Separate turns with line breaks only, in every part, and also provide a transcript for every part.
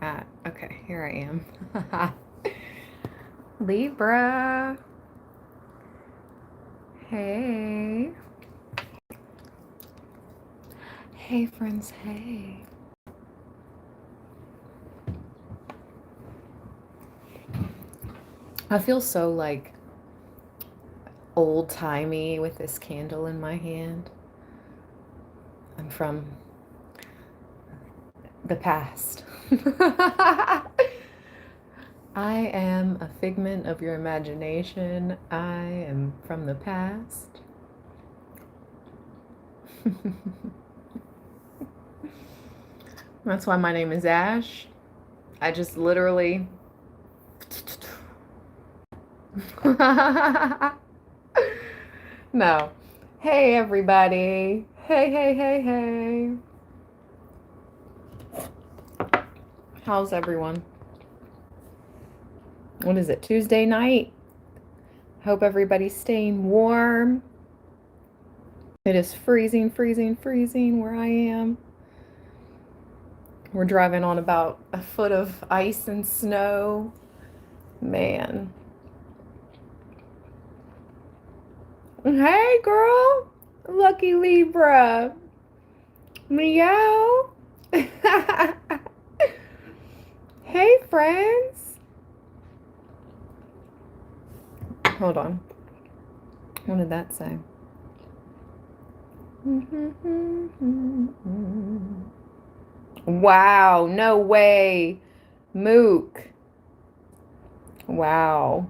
I at? Okay, here I am. Libra. Hey. Hey, friends. Hey. I feel so like old-timey with this candle in my hand. I'm from the past. I am a figment of your imagination. I am from the past. That's why my name is Ash. I just literally... No. Hey, everybody. Hey, hey, hey, hey. How's everyone? What is it, Tuesday night? Hope everybody's staying warm. It is freezing, freezing, freezing where I am. We're driving on about a foot of ice and snow. Man. Hey, girl. Lucky Libra. Meow. Hey, friends. Hold on. What did that say? Wow, no way. Mook. Wow.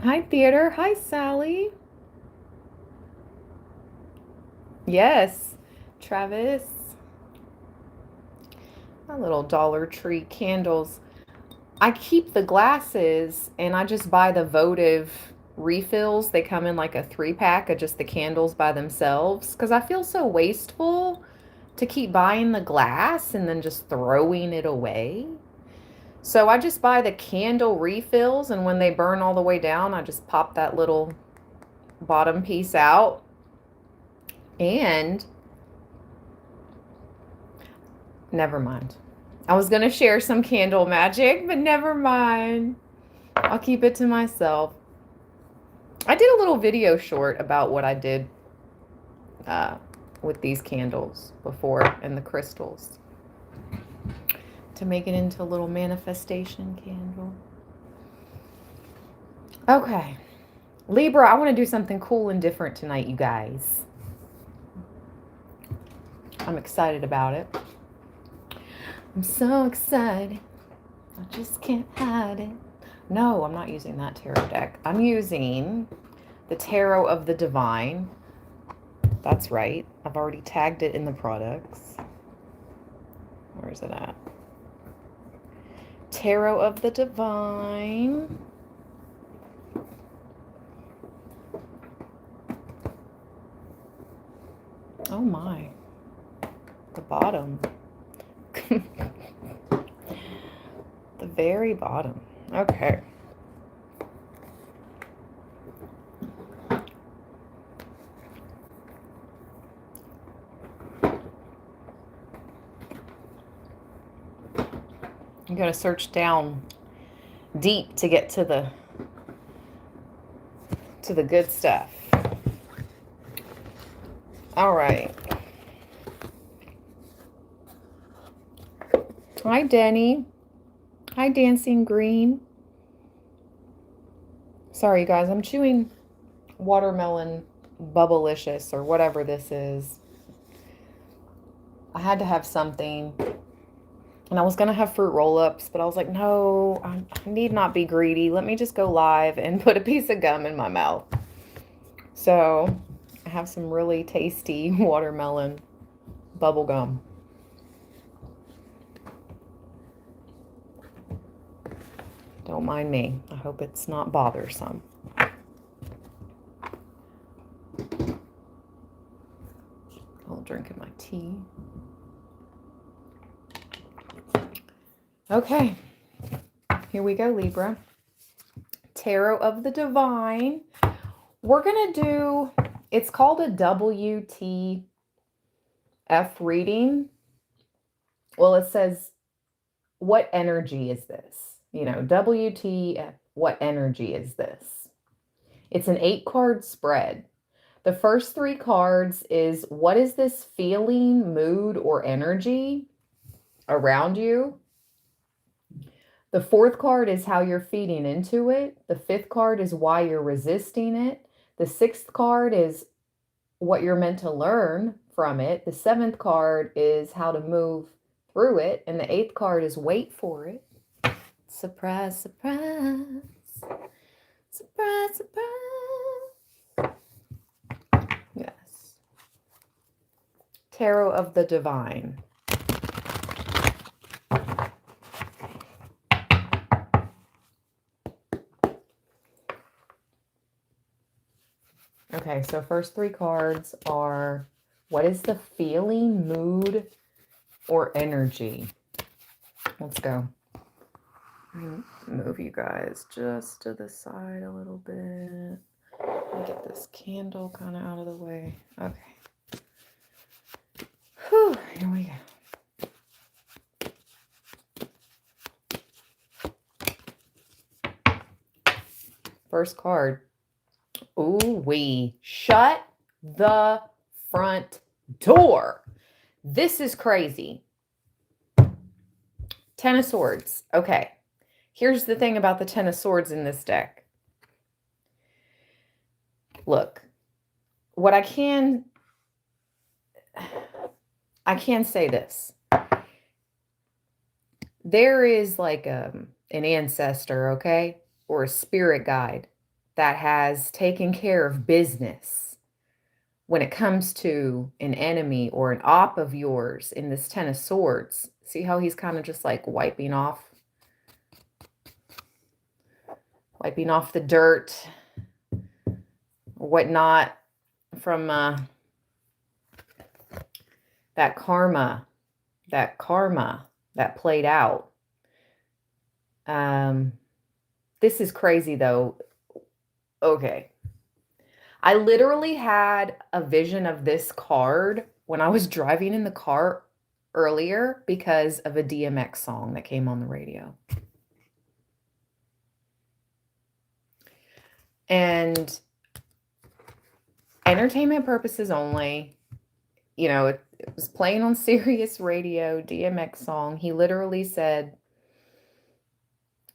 Hi, Theater. Hi, Sally. Yes, Travis. My little Dollar Tree candles. I keep the glasses and I just buy the votive refills. They come in like a 3-pack of just the candles by themselves because I feel so wasteful to keep buying the glass and then just throwing it away. So I just buy the candle refills, and when they burn all the way down, I just pop that little bottom piece out. And never mind. I was going to share some candle magic, but never mind. I'll keep it to myself. I did a little video short about what I did with these candles before and the crystals to make it into a little manifestation candle. Okay. Libra, I want to do something cool and different tonight, you guys. I'm excited about it. I'm so excited. I just can't hide it. No, I'm not using that tarot deck. I'm using the Tarot of the Divine. That's right. I've already tagged it in the products. Where is it at? Tarot of the Divine. Oh my. The bottom. The very bottom. Okay. You gotta search down deep to get to the good stuff. All right. Hi, Denny. Hi, Dancing Green. Sorry, you guys. I'm chewing watermelon bubblicious or whatever this is. I had to have something. And I was going to have fruit roll-ups, but I was like, no, I need not be greedy. Let me just go live and put a piece of gum in my mouth. So I have some really tasty watermelon bubble gum. Don't mind me. I hope it's not bothersome. I'll drink my tea. Okay, here we go, Libra. Tarot of the Divine. We're going to do, it's called a WT F reading. Well, it says, what energy is this? You know, WTF, what energy is this? It's an 8-card spread. The first 3 cards is, what is this feeling, mood, or energy around you? The 4th card is how you're feeding into it. The 5th card is why you're resisting it. The 6th card is what you're meant to learn from it. The 7th card is how to move through it. And the 8th card is wait for it. Surprise, surprise. Surprise, surprise. Yes. Tarot of the Divine. Okay, so first 3 cards are, what is the feeling, mood, or energy? Let's go. Move you guys just to the side a little bit. Get this candle kind of out of the way. Okay. Whew, here we go. First card. Ooh wee. Shut the front door. This is crazy. 10 of Swords. Okay. Here's the thing about the 10 of Swords in this deck. Look, what I can say this. There is like an ancestor, okay, or a spirit guide that has taken care of business when it comes to an enemy or an op of yours in this 10 of Swords. See how he's kind of just like wiping off the dirt or whatnot from that karma that played out. This is crazy though. Okay. I literally had a vision of this card when I was driving in the car earlier because of a DMX song that came on the radio. And entertainment purposes only, you know, it was playing on Sirius radio, DMX song. He literally said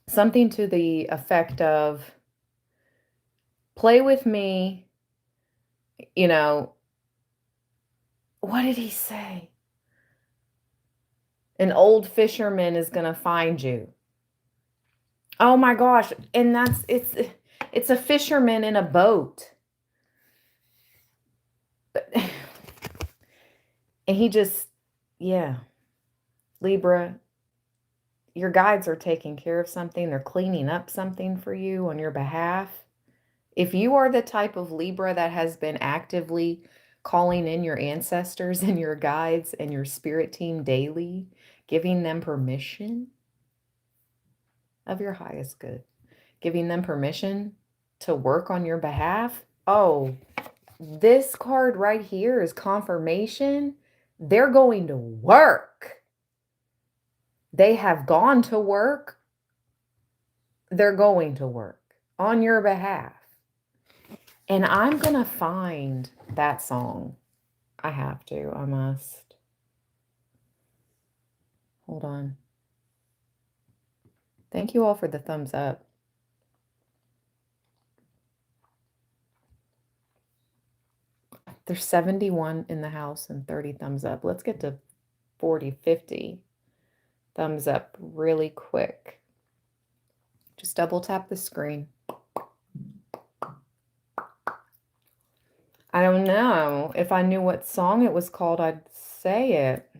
something to the effect of, play with me, you know, what did he say? An old fisherman is going to find you. Oh my gosh. And it's a fisherman in a boat. And he just, yeah. Libra, your guides are taking care of something. They're cleaning up something for you on your behalf. If you are the type of Libra that has been actively calling in your ancestors and your guides and your spirit team daily, giving them permission of your highest good, giving them permission to work on your behalf. Oh, this card right here is confirmation. They're going to work. They have gone to work. They're going to work on your behalf. And I'm going to find that song. I have to. I must. Hold on. Thank you all for the thumbs up. There's 71 in the house and 30 thumbs up. Let's get to 40, 50 thumbs up really quick. Just double tap the screen. I don't know. If I knew what song it was called, I'd say it.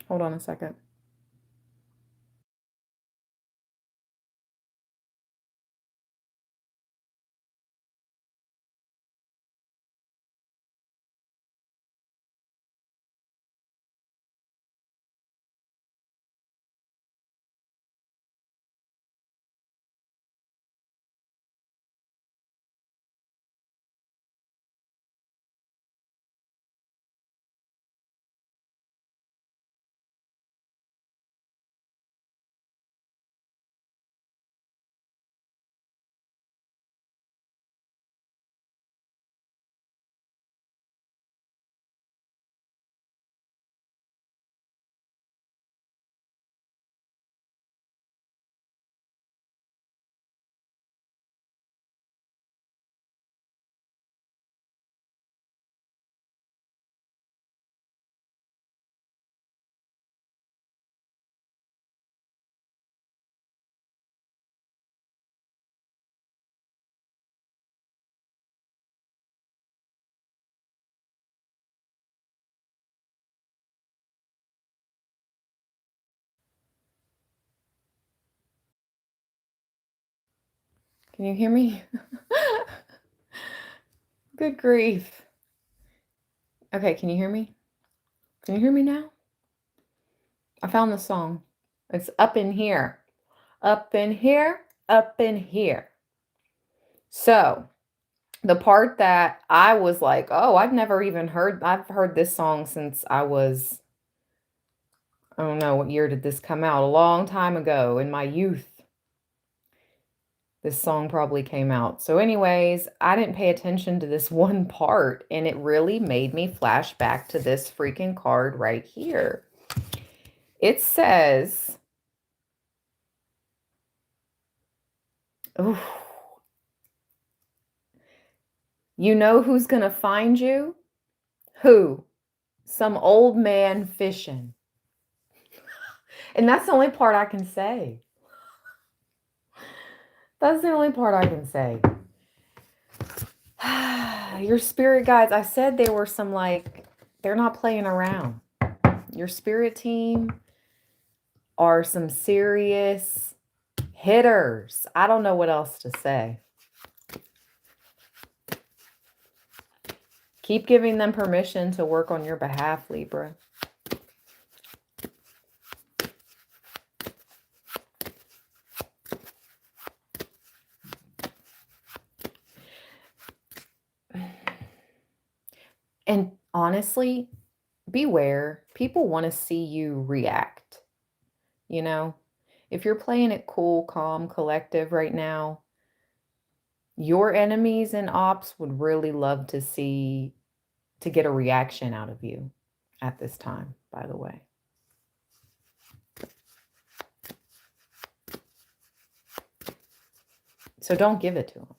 Hold on a second. Can you hear me? Good grief. Okay, can you hear me? Can you hear me now? I found the song. It's Up in Here. Up in here, up in here. So, the part that I was like, oh, I've heard this song since I was, I don't know, what year did this come out? A long time ago in my youth. This song probably came out. So, anyways, I didn't pay attention to this one part, and it really made me flash back to this freaking card right here. It says, oh, you know who's going to find you? Who? Some old man fishing. And that's the only part I can say. That's the only part I can say. Your spirit guides, I said they were some they're not playing around. Your spirit team are some serious hitters. I don't know what else to say. Keep giving them permission to work on your behalf, Libra. And honestly, beware. People want to see you react. You know, if you're playing it cool, calm, collective right now, your enemies and ops would really love to get a reaction out of you at this time, by the way. So don't give it to them.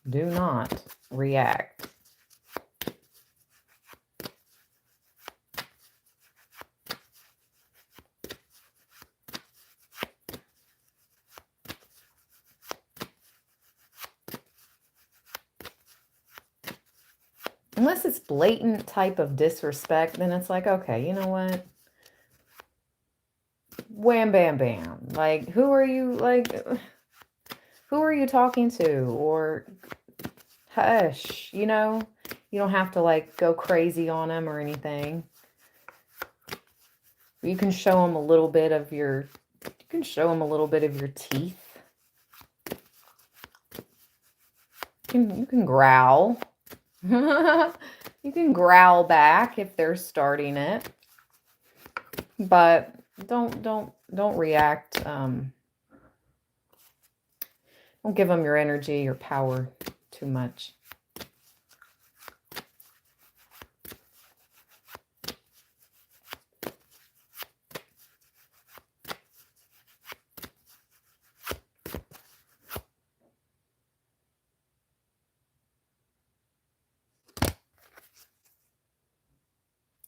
Do not react. Unless it's blatant type of disrespect, then it's like, okay, you know what? Wham, bam, bam. Like, who are you talking to? Or hush, you know? You don't have to go crazy on them or anything. You can show them a little bit of your teeth. You can growl. You can growl back if they're starting it. But don't react. Don't give them your energy, your power too much.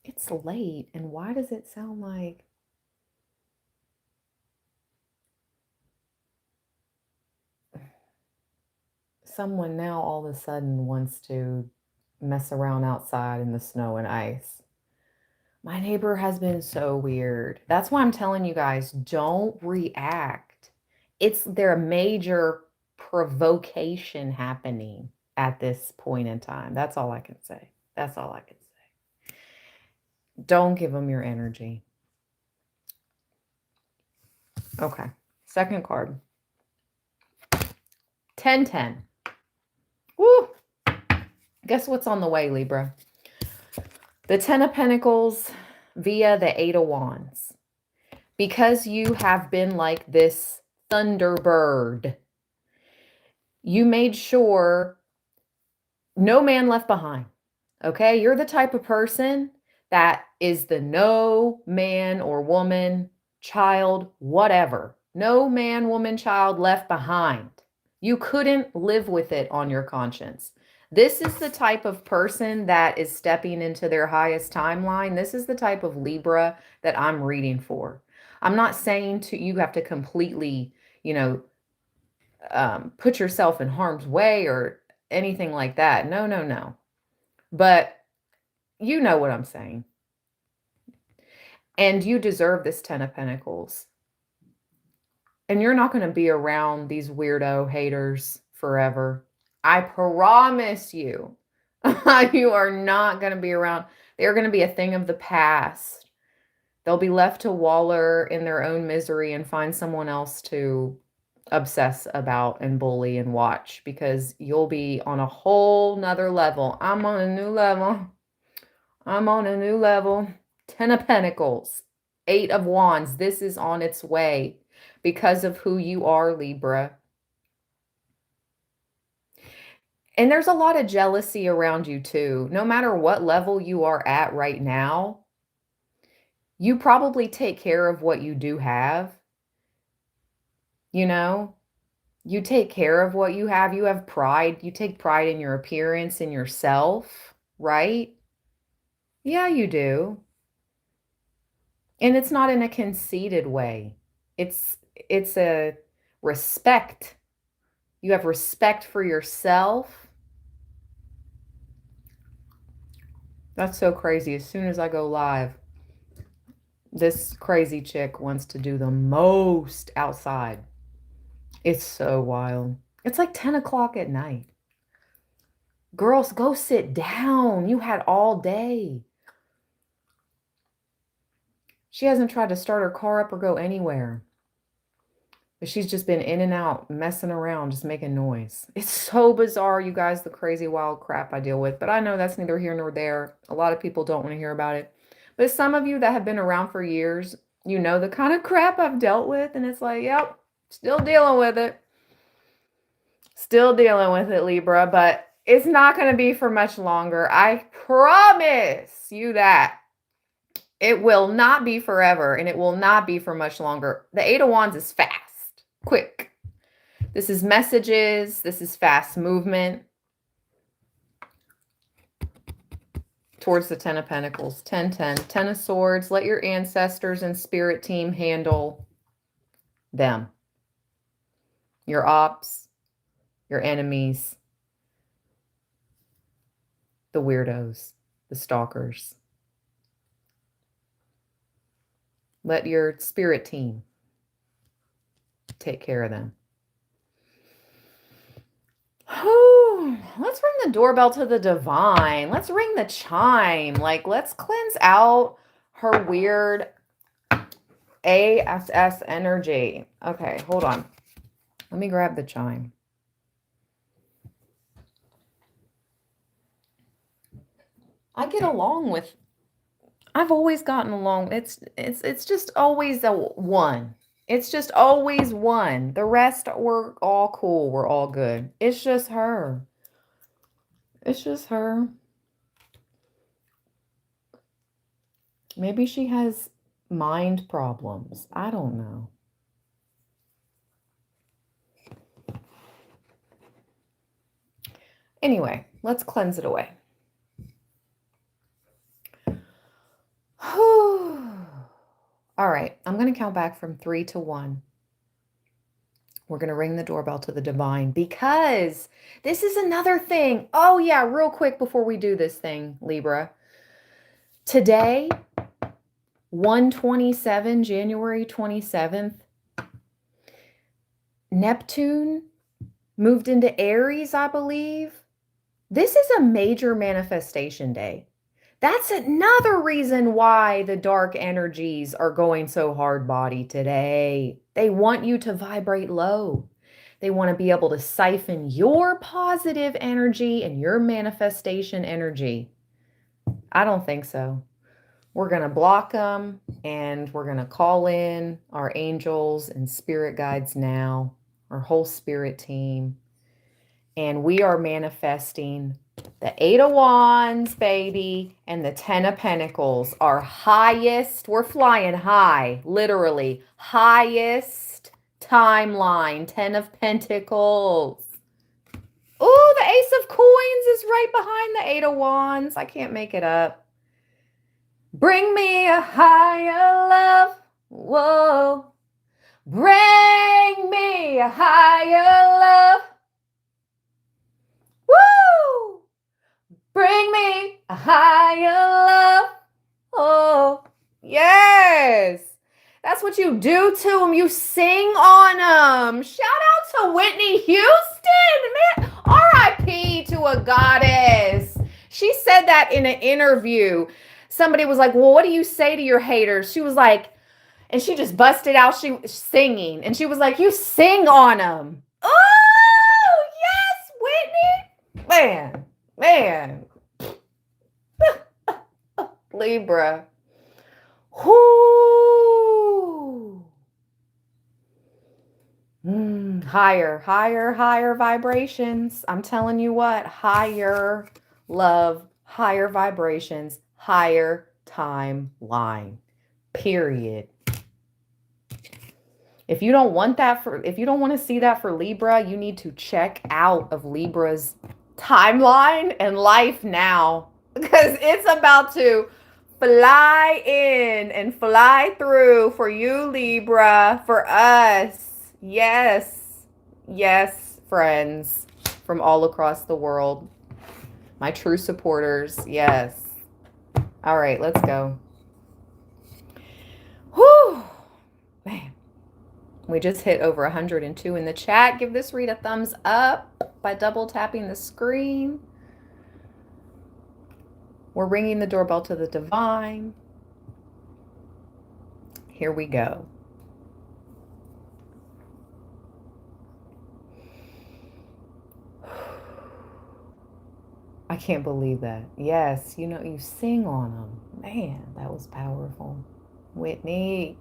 It's late, and why does it sound like someone now all of a sudden wants to mess around outside in the snow and ice? My neighbor has been so weird. That's why I'm telling you guys, don't react. It's their major provocation happening at this point in time. That's all I can say. That's all I can say. Don't give them your energy. Okay. Second card. 10-10. Woo! Guess what's on the way, Libra? The 10 of Pentacles via the 8 of Wands. Because you have been like this thunderbird, you made sure no man left behind. Okay? You're the type of person that is the no man or woman, child, whatever. No man, woman, child left behind. You couldn't live with it on your conscience. This is the type of person that is stepping into their highest timeline. This is the type of Libra that I'm reading for. I'm not saying you have to completely, put yourself in harm's way or anything like that. No, no, no. But you know what I'm saying. And you deserve this 10 of Pentacles. And you're not going to be around these weirdo haters forever. I promise you. You are not going to be around. They're going to be a thing of the past. They'll be left to waller in their own misery and find someone else to obsess about and bully and watch, because you'll be on a whole nother level. I'm on a new level. I'm on a new level. 10 of Pentacles, 8 of Wands. This is on its way because of who you are, Libra. And there's a lot of jealousy around you too. No matter what level you are at right now, you probably take care of what you do have. You know, you take care of what you have. You have pride. You take pride in your appearance and yourself, right? Yeah, you do. And it's not in a conceited way. It's a respect. You have respect for yourself. That's so crazy. As soon as I go live, this crazy chick wants to do the most outside. It's so wild. It's like 10 o'clock at night. Girls, go sit down. You had all day. She hasn't tried to start her car up or go anywhere. But she's just been in and out, messing around, just making noise. It's so bizarre, you guys, the crazy, wild crap I deal with. But I know that's neither here nor there. A lot of people don't want to hear about it. But some of you that have been around for years, you know the kind of crap I've dealt with. And it's like, yep, still dealing with it. Still dealing with it, Libra. But it's not going to be for much longer. I promise you that. It will not be forever, and it will not be for much longer. The 8 of Wands is fast, quick. This is messages. This is fast movement towards the 10 of Pentacles. 10, 10. 10 of Swords. Let your ancestors and spirit team handle them. Your ops, your enemies, the weirdos, the stalkers. Let your spirit team take care of them. Let's ring the doorbell to the divine. Let's ring the chime. Like, let's cleanse out her weird ASS energy. Okay, hold on. Let me grab the chime. I've always gotten along. It's just always a one. It's just always one. The rest, we're all cool. We're all good. It's just her. It's just her. Maybe she has mind problems. I don't know. Anyway, let's cleanse it away. All right, I'm going to count back from 3 to 1. We're going to ring the doorbell to the divine, because this is another thing. Oh yeah, real quick before we do this thing, Libra. Today, 1/27, January 27th, Neptune moved into Aries, I believe. This is a major manifestation day. That's another reason why the dark energies are going so hard body today. They want you to vibrate low. They want to be able to siphon your positive energy and your manifestation energy. I don't think so. We're going to block them, and we're going to call in our angels and spirit guides now, our whole spirit team. And we are manifesting the 8 of Wands, baby, and the 10 of Pentacles, our highest, we're flying high, literally, highest timeline, 10 of Pentacles. Oh, the Ace of Coins is right behind the 8 of Wands. I can't make it up. Bring me a higher love. Whoa. Bring me a higher love. Woo! Bring me a higher love. Oh, yes. That's what you do to them. You sing on them. Shout out to Whitney Houston, man. R.I.P. to a goddess. She said that in an interview. Somebody was like, well, what do you say to your haters? She was like, and she just busted out she was singing. And she was like, you sing on them. Oh, yes, Whitney. Man. Libra. Whoo. Higher vibrations. I'm telling you what, higher love, higher vibrations, higher timeline. Period. If you don't want to see that for Libra, you need to check out of Libra's timeline and life now, because it's about to fly in and fly through for you, Libra, for us. Yes, friends from all across the world. My true supporters, yes. All right, let's go. Whew, man. We just hit over 102 in the chat. Give this read a thumbs up by double tapping the screen. We're ringing the doorbell to the divine. Here we go. I can't believe that. Yes, you know, you sing on them. Man, that was powerful. Whitney.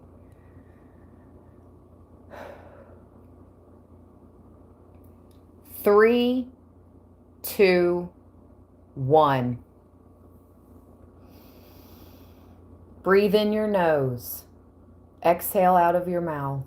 Three, two, one. Breathe in your nose. Exhale out of your mouth.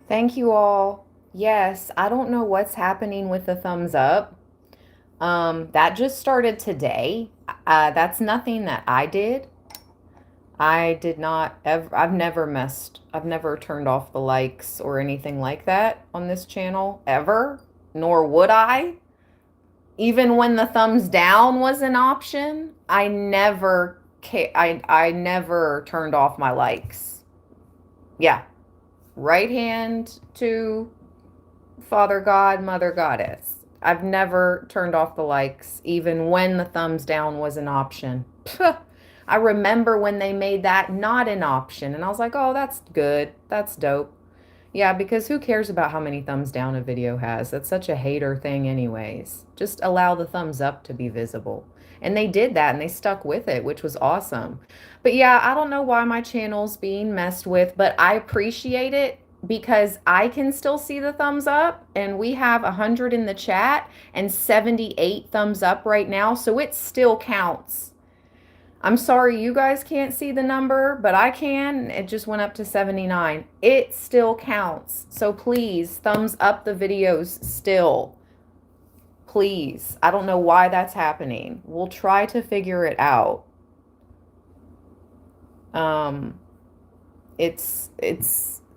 Thank you all. Yes, I don't know what's happening with the thumbs up. That just started today. That's nothing that I did. I did not ever, I've never turned off the likes or anything like that on this channel ever, nor would I. Even when the thumbs down was an option, I never turned off my likes. Yeah. Right hand to Father God, Mother Goddess. I've never turned off the likes, even when the thumbs down was an option. I remember when they made that not an option, and I was like, oh, that's good. That's dope. Yeah, because who cares about how many thumbs down a video has? That's such a hater thing anyways. Just allow the thumbs up to be visible. And they did that, and they stuck with it, which was awesome. But yeah, I don't know why my channel's being messed with, but I appreciate it because I can still see the thumbs up, and we have 100 in the chat and 78 thumbs up right now, so it still counts. I'm sorry you guys can't see the number, but I can. It just went up to 79. It still counts. So please, thumbs up the videos still. Please. I don't know why that's happening. We'll try to figure it out.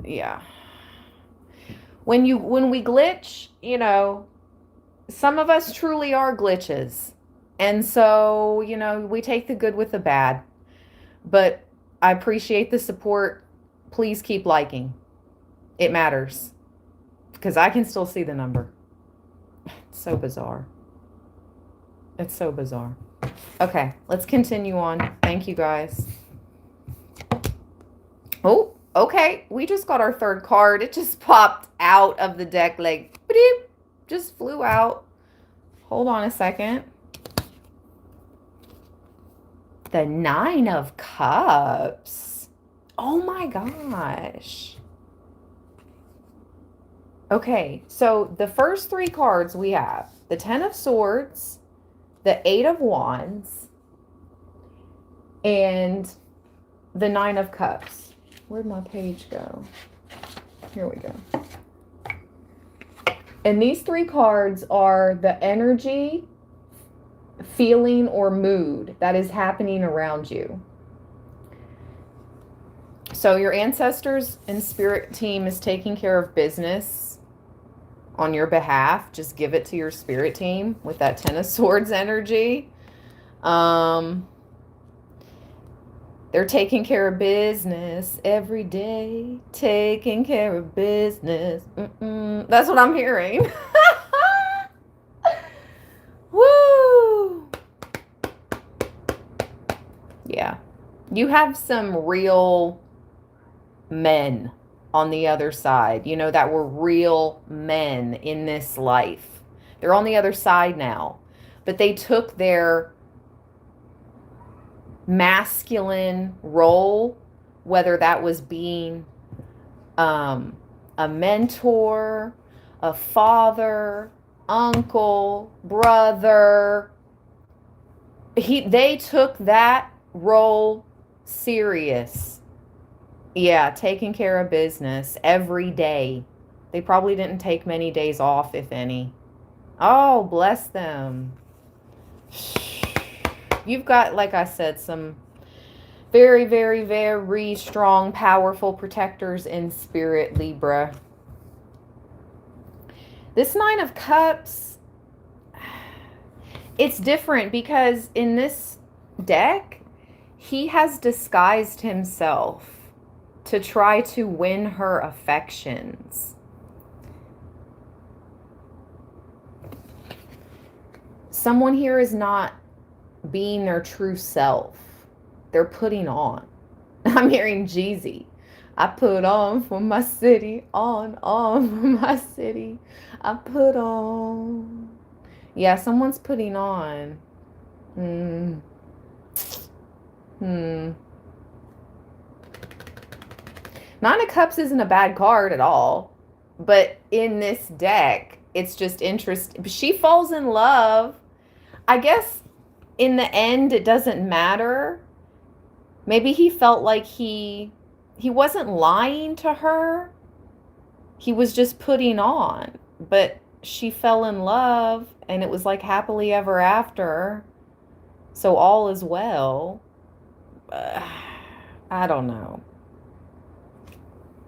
Yeah. When we glitch, you know, some of us truly are glitches. And so, you know, we take the good with the bad. But I appreciate the support. Please keep liking. It matters. Because I can still see the number. It's so bizarre. It's so bizarre. Okay, let's continue on. Thank you, guys. Oh, okay. We just got our third card. It just popped out of the deck like, beep, just flew out. Hold on a second. The Nine of Cups. Oh my gosh. Okay, so the first three cards we have the Ten of Swords, the Eight of Wands, and the Nine of Cups. Where'd my page go? Here we go. And these three cards are the energy, feeling, or mood that is happening around you. So your ancestors and spirit team is taking care of business on your behalf. Just give it to your spirit team with that Ten of Swords energy. They're taking care of business every day. Taking care of business. That's what I'm hearing. Woo! Yeah. You have some real men on the other side, that were real men in this life. They're on the other side now. But they took their masculine role, whether that was being a mentor, a father, uncle, brother. They took that role serious. Yeah, taking care of business every day. They probably didn't take many days off, if any. Oh, bless them. You've got, like I said, some very, very, very strong, powerful protectors in spirit, Libra. This Nine of Cups, it's different because in this deck, he has disguised himself to try to win her affections. Someone here is not being their true self. They're putting on. I'm hearing Jeezy. I put on for my city, on for my city. I put on. Yeah, someone's putting on. Nine of Cups isn't a bad card at all. But in this deck, it's just interesting. She falls in love. I guess in the end, it doesn't matter. Maybe he felt like he wasn't lying to her. He was just putting on. But she fell in love, and it was like happily ever after. So all is well. I don't know.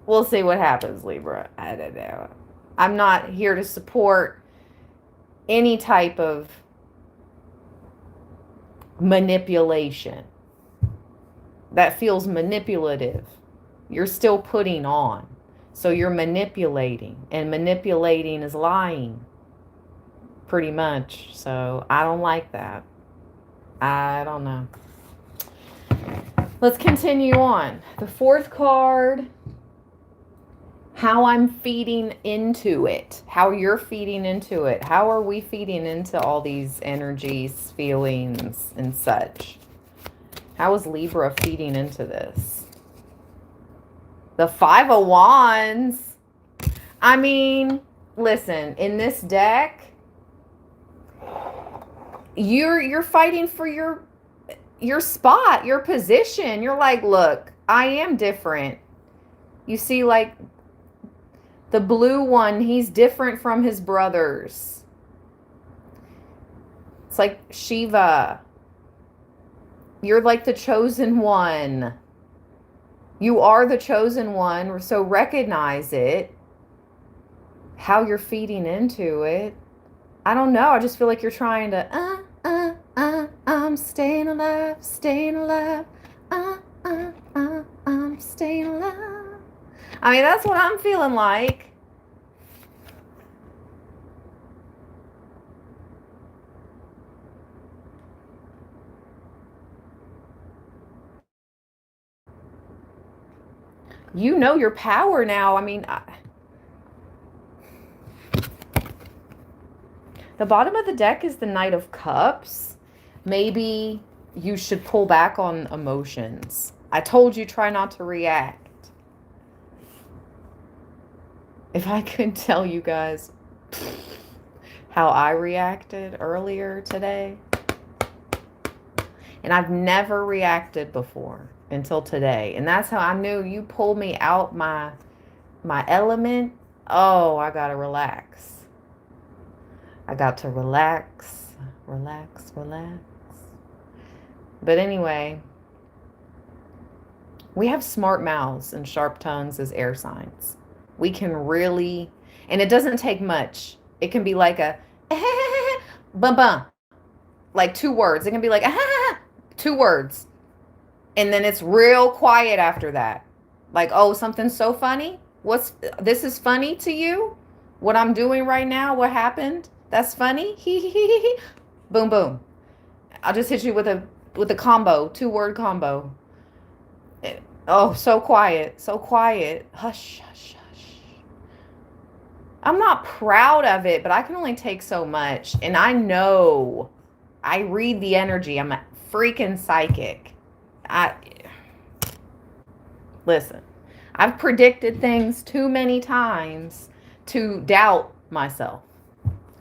We'll see what happens, Libra. I don't know. I'm not here to support any type of manipulation. That feels manipulative. You're still putting on. So you're manipulating. And manipulating is lying. Pretty much. So I don't like that. I don't know. Let's continue on. The fourth card. How I'm feeding into it. How you're feeding into it. How are we feeding into all these energies, feelings, and such? How is Libra feeding into this? The Five of Wands. I mean, listen, in this deck, you're fighting for your spot, your position. You're like, look, I am different. You see, like, the blue one, he's different from his brothers. It's like Shiva. You're like the chosen one. You are the chosen one, so recognize it. How you're feeding into it. I don't know. I just feel like you're trying to, I'm staying alive, staying alive. I'm staying alive. I mean, that's what I'm feeling like. You know your power now. I mean, the bottom of the deck is the Knight of Cups. Maybe you should pull back on emotions. I told you try not to react. If I could tell you guys how I reacted earlier today. And I've never reacted before until today. And that's how I knew you pulled me out my element. Oh, I gotta relax. I got to relax, relax, relax. But anyway, we have smart mouths and sharp tongues as air signs. We can really, and it doesn't take much. It can be like a bum bum, like 2 words. It can be like 2 words. And then it's real quiet after that. Like, oh, something's so funny. This is funny to you? What I'm doing right now, what happened? That's funny. Boom, boom. I'll just hit you with a combo, 2-word combo. Oh, so quiet, so quiet. Hush, hush, hush. I'm not proud of it, but I can only take so much. And I know, I read the energy. I'm a freaking psychic. Listen, I've predicted things too many times to doubt myself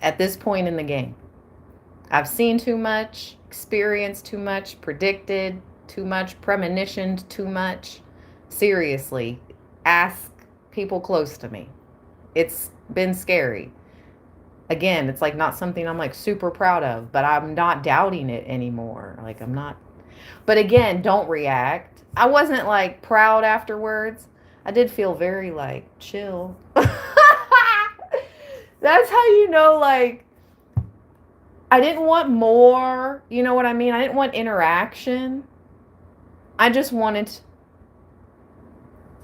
at this point in the game. I've seen too much, experienced too much, predicted too much, premonitioned too much. Seriously, ask people close to me. It's been scary. Again, it's like not something I'm like super proud of, but I'm not doubting it anymore. Like I'm not. But again, don't react. I wasn't like proud afterwards. I did feel very like chill. That's how you know, like, I didn't want more. You know what I mean? I didn't want interaction. I just wanted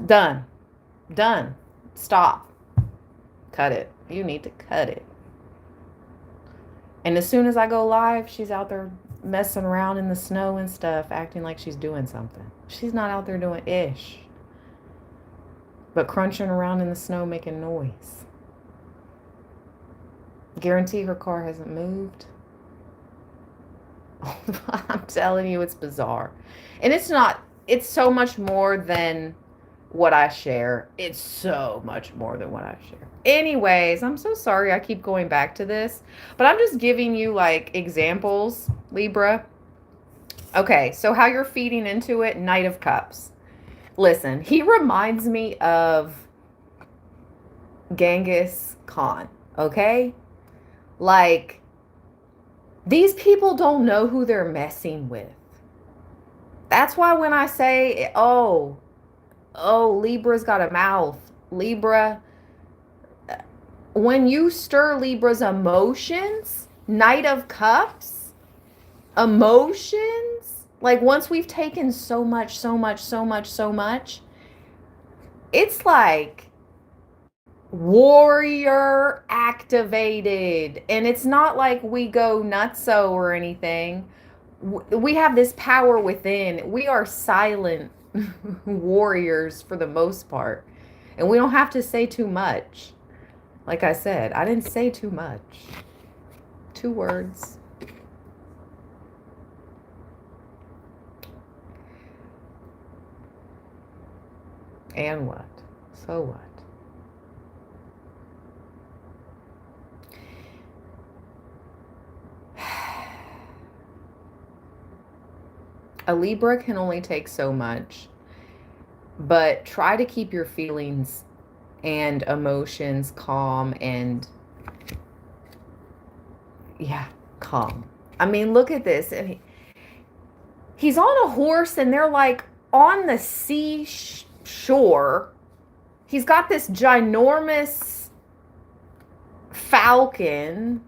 done. Done. Stop. Cut it. You need to cut it. And as soon as I go live, she's out there messing around in the snow and stuff, acting like she's doing something. She's not out there doing ish, but crunching around in the snow making noise. Guarantee her car hasn't moved. I'm telling you, it's bizarre. And it's so much more than what I share. It's so much more than what I share. Anyways, I'm so sorry I keep going back to this, but I'm just giving you like examples, Libra. Okay, so how you're feeding into it, Knight of Cups. Listen, he reminds me of Genghis Khan, okay? Like, these people don't know who they're messing with. That's why when I say, oh, Libra's got a mouth. Libra, when you stir Libra's emotions, Knight of Cups, emotions, like once we've taken so much, it's like warrior activated. And it's not like we go nutso or anything. We have this power within. We are silent warriors for the most part. And we don't have to say too much. Like I said, I didn't say too much. 2 words. And what? So what? A Libra can only take so much, but try to keep your feelings and emotions calm and, yeah, calm. I mean, look at this. And he's on a horse and they're like on the seashore. He's got this ginormous falcon.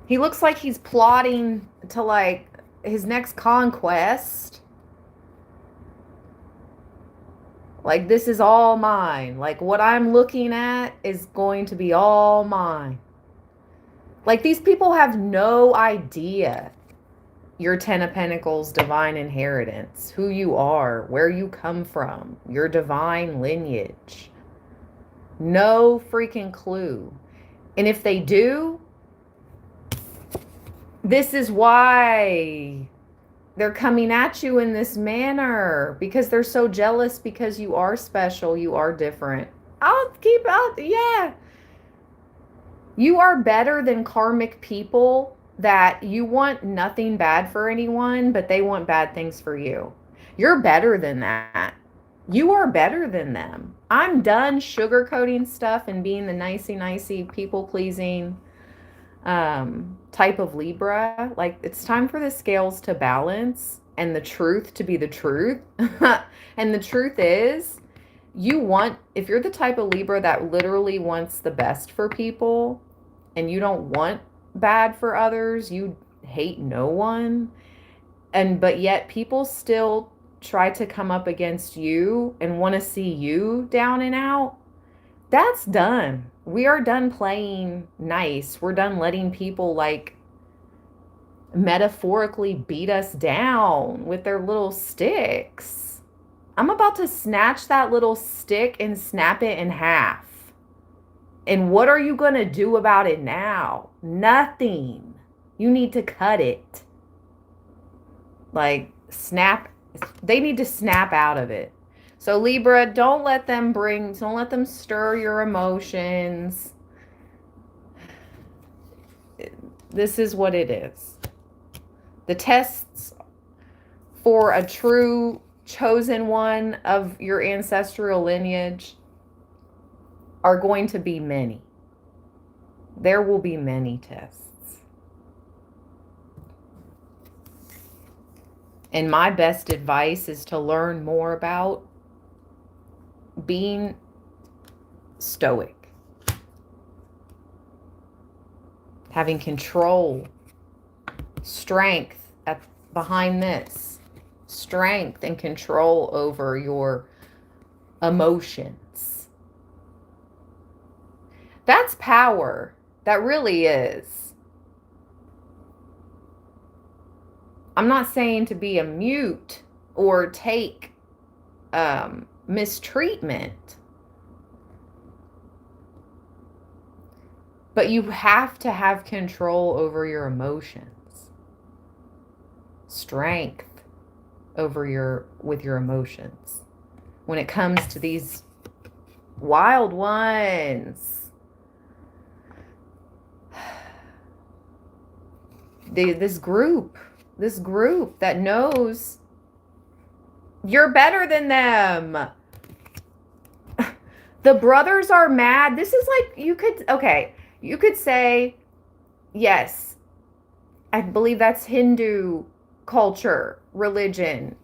He looks like he's plotting to like his next conquest. Like, this is all mine. Like, what I'm looking at is going to be all mine. Like, these people have no idea your 10 of Pentacles divine inheritance, who you are, where you come from, your divine lineage. No freaking clue. And if they do, this is why they're coming at you in this manner, because they're so jealous, because you are special, you are different. Yeah. You are better than karmic people that you want nothing bad for anyone, but they want bad things for you. You're better than that. You are better than them. I'm done sugarcoating stuff and being the nicey, people pleasing type of Libra. Like, it's time for the scales to balance and the truth to be the truth. And the truth is, if you're the type of Libra that literally wants the best for people and you don't want bad for others, you hate no one, but yet people still try to come up against you and want to see you down and out, that's done. We are done playing nice. We're done letting people like metaphorically beat us down with their little sticks. I'm about to snatch that little stick and snap it in half. And what are you going to do about it now? Nothing. You need to cut it. Like, snap. They need to snap out of it. So Libra, don't let them stir your emotions. This is what it is. The tests for a true chosen one of your ancestral lineage are going to be many. There will be many tests. And my best advice is to learn more about being stoic, having control, strength behind this, strength and control over your emotions. That's power. That really is. I'm not saying to be a mute or take mistreatment, but you have to have control over your emotions, strength with your emotions when it comes to these wild ones. This group that knows you're better than them. The brothers are mad. This is like, you could say, yes, I believe that's Hindu culture, religion,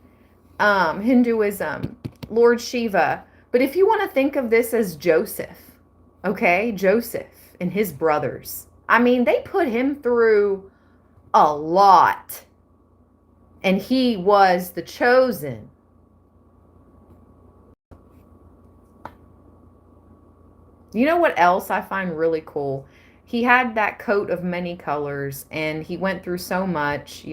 Hinduism, Lord Shiva. But if you want to think of this as Joseph, okay, Joseph and his brothers, I mean, they put him through a lot. And he was the chosen. You know what else I find really cool? He had that coat of many colors, and he went through so much,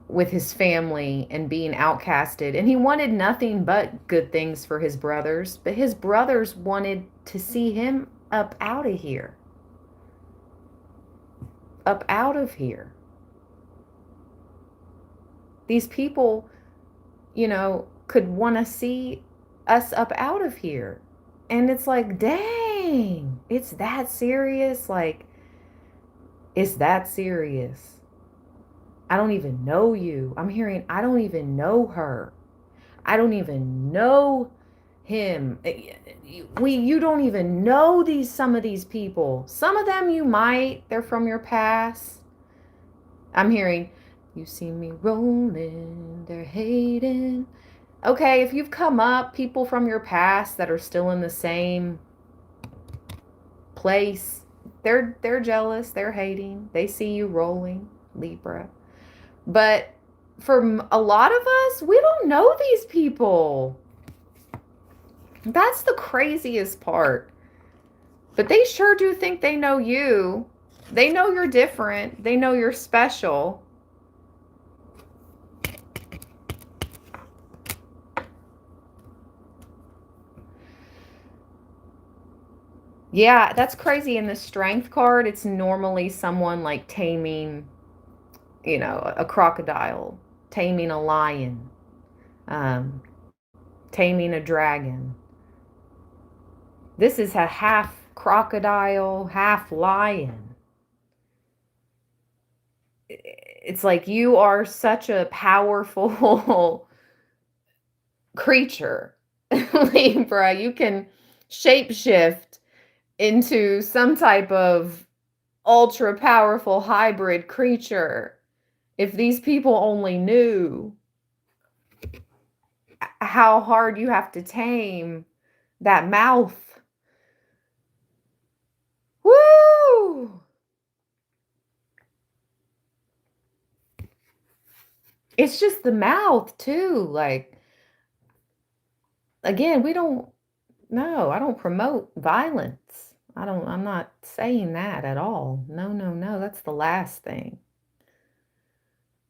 with his family and being outcasted. And he wanted nothing but good things for his brothers, but his brothers wanted to see him up out of here. Up out of here. These people, could want to see us up out of here. And it's like, dang, it's that serious? Like, it's that serious. I don't even know you. I'm hearing, I don't even know her. I don't even know him. You don't even know some of these people. Some of them you might, they're from your past. I'm hearing, you see me rolling, they're hating. Okay, if you've come up, people from your past that are still in the same place, they're jealous, they're hating, they see you rolling, Libra. But for a lot of us, we don't know these people. That's the craziest part. But they sure do think they know you. They know you're different. They know you're special. Yeah, that's crazy. In the strength card, it's normally someone like taming, a crocodile, taming a lion, taming a dragon. This is a half crocodile, half lion. it's like you are such a powerful creature, Libra. You can shapeshift into some type of ultra powerful hybrid creature. If these people only knew how hard you have to tame that mouth. Woo! It's just the mouth too. Like, again, we don't, no, I don't promote violence. I'm not saying that at all. No, no, no. That's the last thing.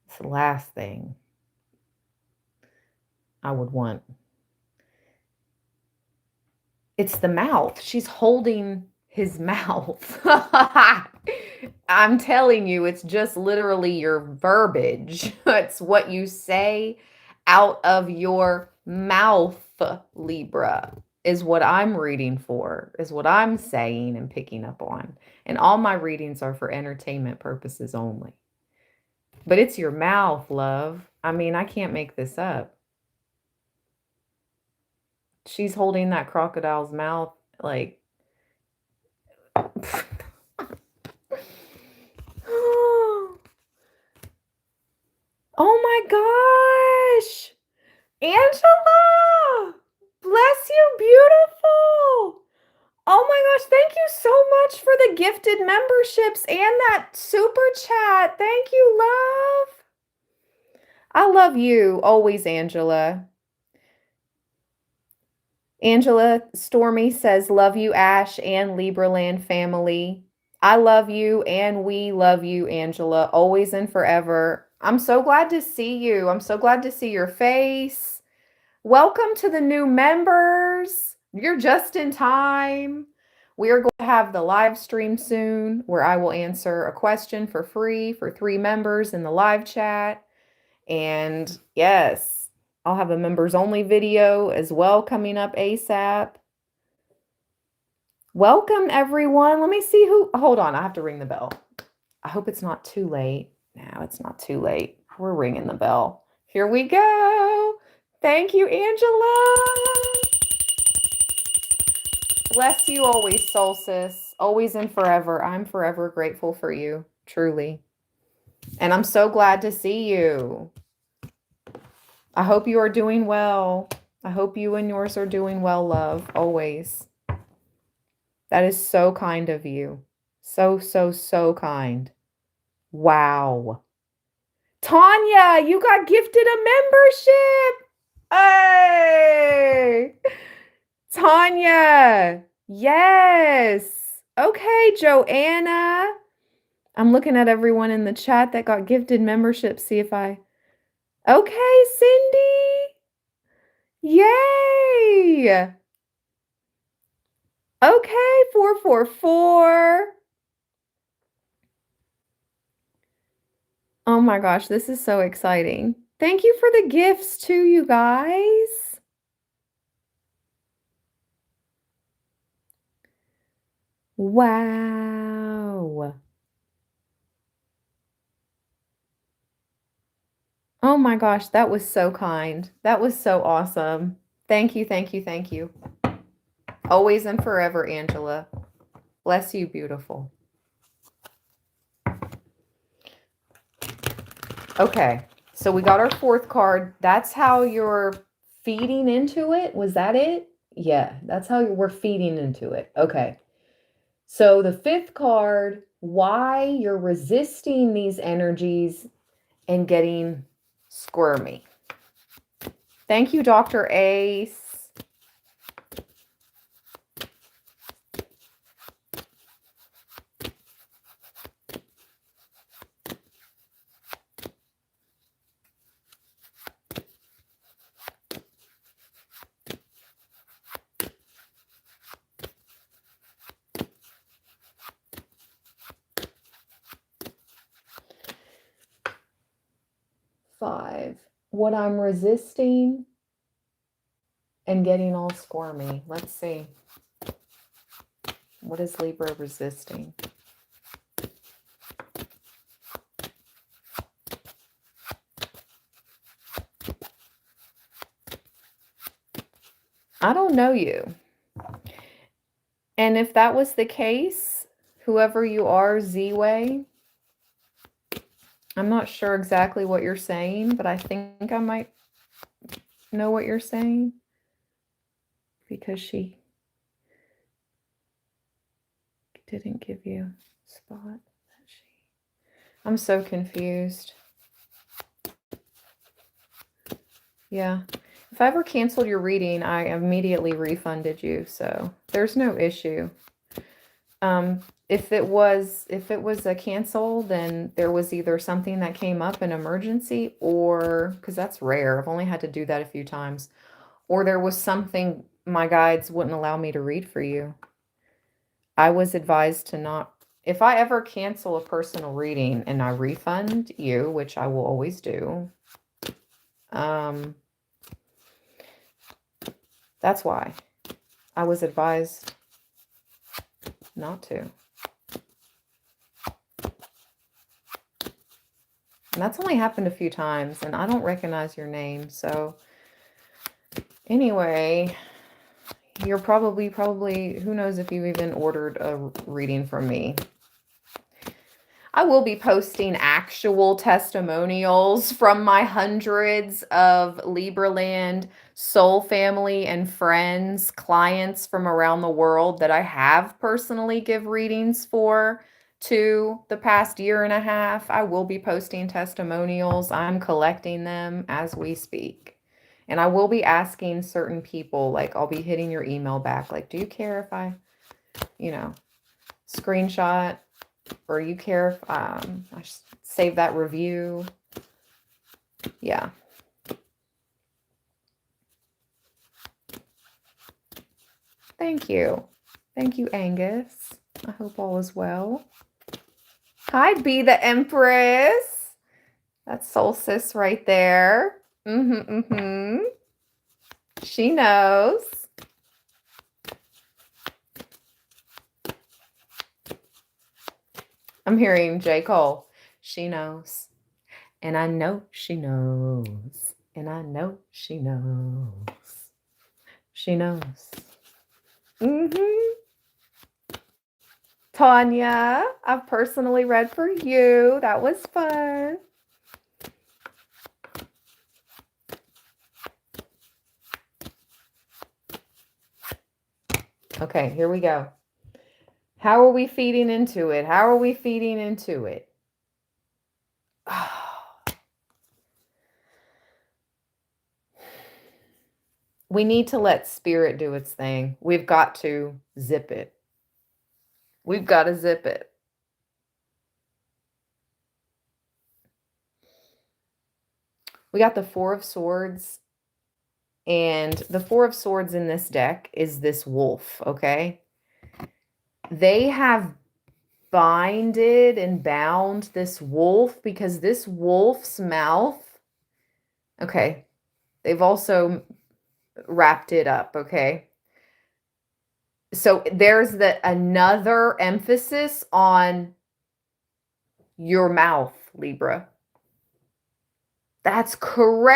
It's the last thing I would want. It's the mouth. She's holding his mouth. I'm telling you, it's just literally your verbiage. It's what you say out of your mouth, Libra, is what I'm reading for, is what I'm saying and picking up on. And all my readings are for entertainment purposes only. But it's your mouth, love. I mean, I can't make this up. She's holding that crocodile's mouth like oh my gosh. Angela! Bless you, beautiful. Oh my gosh, thank you so much for the gifted memberships and that super chat. Thank you, love. I love you always, Angela. Angela Stormy says, love you, Ash and Libraland family. I love you and we love you, Angela, always and forever. I'm so glad to see you. I'm so glad to see your face. Welcome to the new members. You're just in time. We are going to have the live stream soon where I will answer a question for free for 3 members in the live chat. And yes, I'll have a members only video as well coming up ASAP. Welcome, everyone. Let me see who, hold on, I have to ring the bell. I hope it's not too late. No, it's not too late. We're ringing the bell. Here we go. Thank you, Angela. Bless you always, Solstice. Always and forever. I'm forever grateful for you, truly. And I'm so glad to see you. I hope you are doing well. I hope you and yours are doing well, love, always. That is so kind of you. So, so, so kind. Wow. Tanya, you got gifted a membership. Hey! Tanya. Yes. Okay, Joanna. I'm looking at everyone in the chat that got gifted memberships. See if I... Okay, Cindy. Yay. Okay, 444. Oh my gosh, this is so exciting. Thank you for the gifts too, you guys. Wow. Oh my gosh, that was so kind. That was so awesome. Thank you, thank you, thank you. Always and forever, Angela. Bless you, beautiful. Okay, so we got our 4th card. That's how you're feeding into it? Was that it? Yeah, that's how we're feeding into it. Okay. So the 5th card, why you're resisting these energies and getting squirmy. Thank you, Dr. Ace. What I'm resisting and getting all squirmy. Let's see. What is Libra resisting? I don't know you. And if that was the case, whoever you are, Z-Way, I'm not sure exactly what you're saying, but I think I might know what you're saying because she didn't give you a spot. I'm so confused. Yeah. If I ever canceled your reading, I immediately refunded you, so there's no issue. If it was a cancel, then there was either something that came up, an emergency, or because that's rare. I've only had to do that a few times. Or there was something my guides wouldn't allow me to read for you. I was advised to not. If I ever cancel a personal reading and I refund you, which I will always do, that's why I was advised not to. And that's only happened a few times, and I don't recognize your name. So anyway, you're probably, who knows if you even ordered a reading from me. I will be posting actual testimonials from my hundreds of Libraland soul family and friends, clients from around the world that I have personally give readings for to the past year and a half. I will be posting testimonials. I'm collecting them as we speak. And I will be asking certain people, like I'll be hitting your email back, like, do you care if I, screenshot, or you care if I save that review? Yeah. Thank you. Thank you, Angus. I hope all is well. Hi, Be the Empress. That's Soul Sis right there. She knows. I'm hearing J. Cole. She knows. And I know she knows. And I know she knows. She knows. Tanya, I've personally read for you. That was fun. Okay, here we go. How are we feeding into it? How are we feeding into it? We need to let spirit do its thing. We've got to zip it. We've got to zip it. We got the Four of Swords. And the Four of Swords in this deck is this wolf, okay? They have binded and bound this wolf because this wolf's mouth, okay, they've also wrapped it up, okay? So there's another emphasis on your mouth, Libra. That's crazy.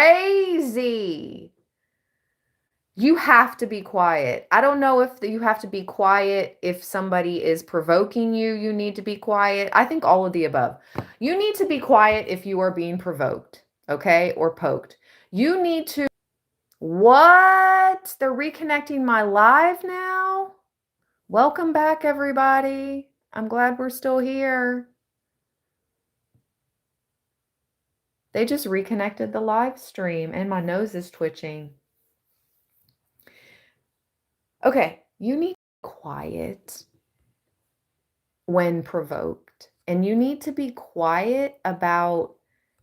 You have to be quiet. I don't know if you have to be quiet if somebody is provoking you. You need to be quiet. I think all of the above. You need to be quiet if you are being provoked, okay, or poked. You need to. What? They're reconnecting my live now? Welcome back, everybody. I'm glad we're still here. They just reconnected the live stream and my nose is twitching. Okay, you need to be quiet when provoked. And you need to be quiet about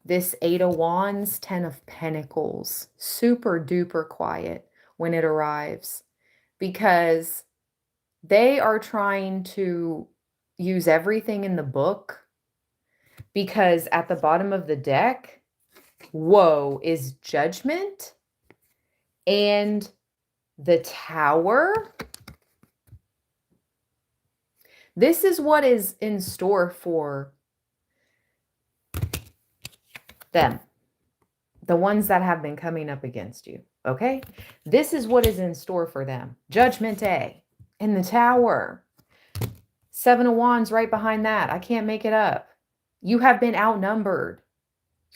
this Eight of Wands, Ten of Pentacles. Super duper quiet when it arrives. Because they are trying to use everything in the book. Because at the bottom of the deck, whoa, is Judgment and the Tower. This is what is in store for them. The ones that have been coming up against you. Okay? This is what is in store for them. Judgment Day in the Tower. Seven of Wands right behind that. I can't make it up. You have been outnumbered.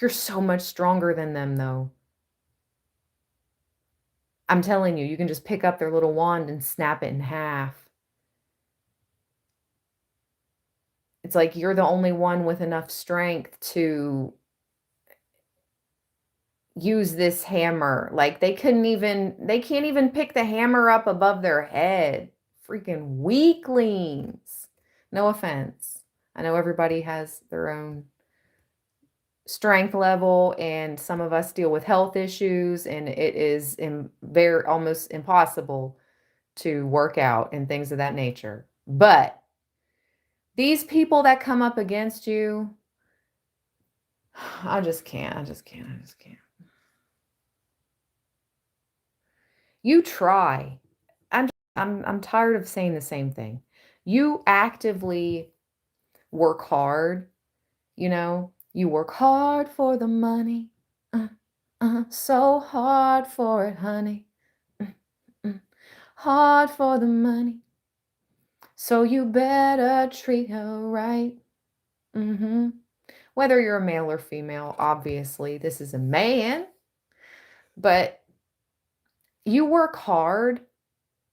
You're so much stronger than them, though. I'm telling you, you can just pick up their little wand and snap it in half. It's like you're the only one with enough strength to use this hammer. Like they can't even pick the hammer up above their head. Freaking weaklings. No offense. I know everybody has their own strength level, and some of us deal with health issues, and it is very almost impossible to work out and things of that nature. But these people that come up against you, I just can't. You try. I'm tired of saying the same thing. You actively work hard, you work hard for the money. So hard for it, honey. Hard for the money. So you better treat her right. Whether you're a male or female, obviously, this is a man, but you work hard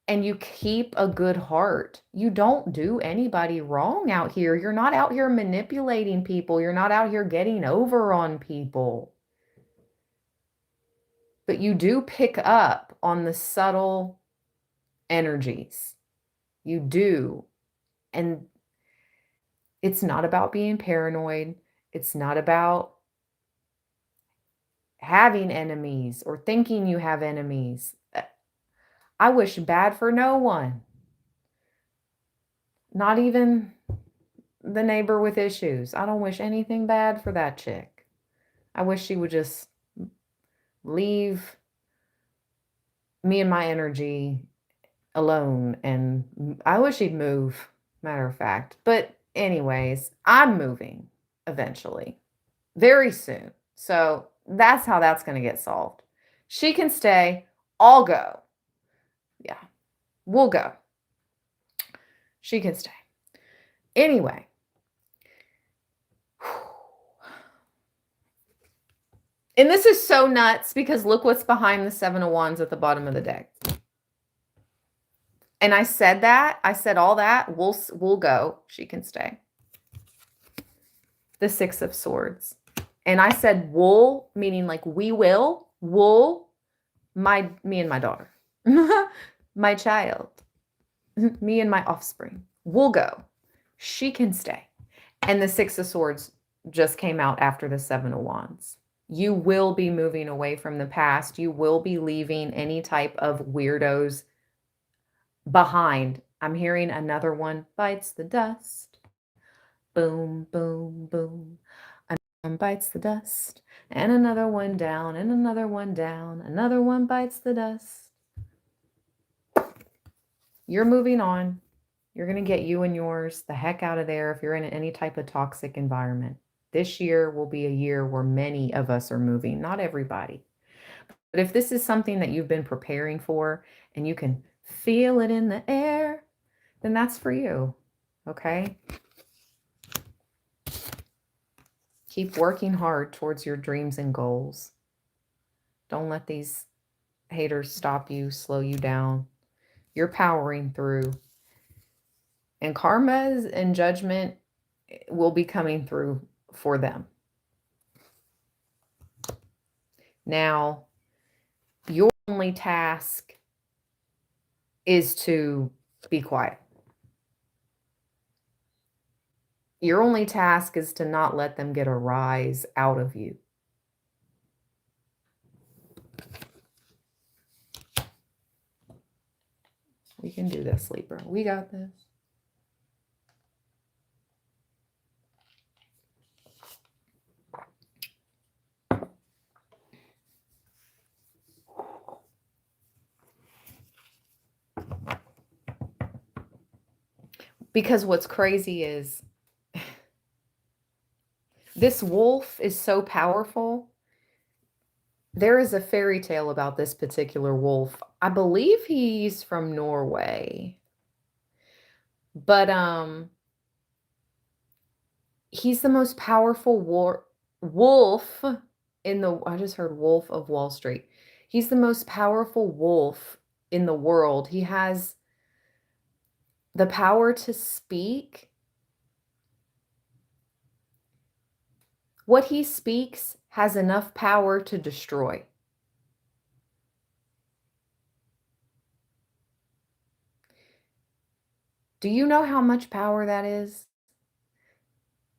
and you keep a good heart. You don't do anybody wrong out here. You're not out here manipulating people. You're not out here getting over on people. But you do pick up on the subtle energies. You do. And it's not about being paranoid. It's not about having enemies or thinking you have enemies. I wish bad for no one. Not even the neighbor with issues. I don't wish anything bad for that chick. I wish she would just leave me and my energy alone, and I wish she'd move, matter of fact. But anyways, I'm moving eventually, very soon. So that's how that's going to get solved. She can stay. I'll go. Yeah, we'll go. She can stay. Anyway. And this is so nuts because look what's behind the Seven of Wands at the bottom of the deck. And I said all that, we'll go. She can stay. The Six of Swords. And I said wool, meaning like we will, wool, me and my daughter, my child, me and my offspring, we'll go. She can stay. And the Six of Swords just came out after the Seven of Wands. You will be moving away from the past. You will be leaving any type of weirdos behind. I'm hearing another one bites the dust. Boom, boom, boom. Another one bites the dust. And another one down, and another one down. Another one bites the dust. You're moving on. You're going to get you and yours the heck out of there if you're in any type of toxic environment. This year will be a year where many of us are moving, not everybody. But if this is something that you've been preparing for and you can feel it in the air, then that's for you, okay? Keep working hard towards your dreams and goals. Don't let these haters stop you, slow you down. You're powering through. And karma and judgment will be coming through for them. Now, your only task is to be quiet. Your only task is to not let them get a rise out of you. We can do this, Libra. We got this. Because what's crazy is this wolf is so powerful There is a fairy tale about this particular wolf. I believe he's from Norway. But he's the most powerful wolf in the I just heard Wolf of Wall Street. He's the most powerful wolf in the world. He has the power to speak. What he speaks has enough power to destroy. Do you know how much power that is?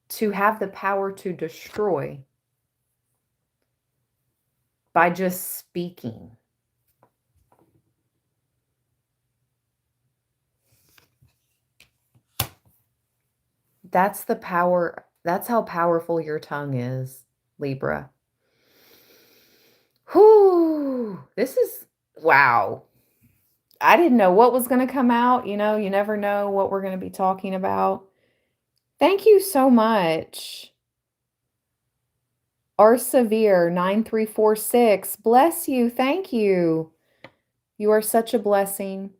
To have the power to destroy by just speaking. That's the power. That's how powerful your tongue is, Libra. Whew. This is, wow. I didn't know what was going to come out. You know, you never know what we're going to be talking about. Thank you so much. R Severe 9346. Bless you. Thank you. You are such a blessing.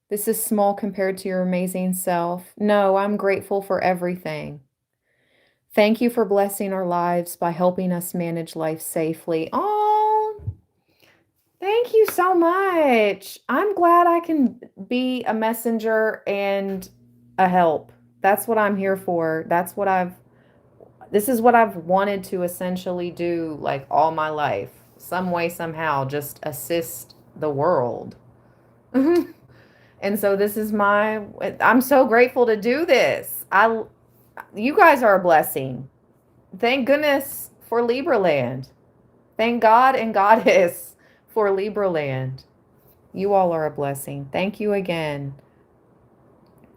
This is small compared to your amazing self. No, I'm grateful for everything. Thank you for blessing our lives by helping us manage life safely. Oh, thank you so much. I'm glad I can be a messenger and a help. That's what I'm here for. This is what I've wanted to essentially do like all my life. Some way, somehow, just assist the world. And so this is I'm so grateful to do this. You guys are a blessing. Thank goodness for Libra land. Thank God and Goddess for Libra land. You all are a blessing. Thank you again.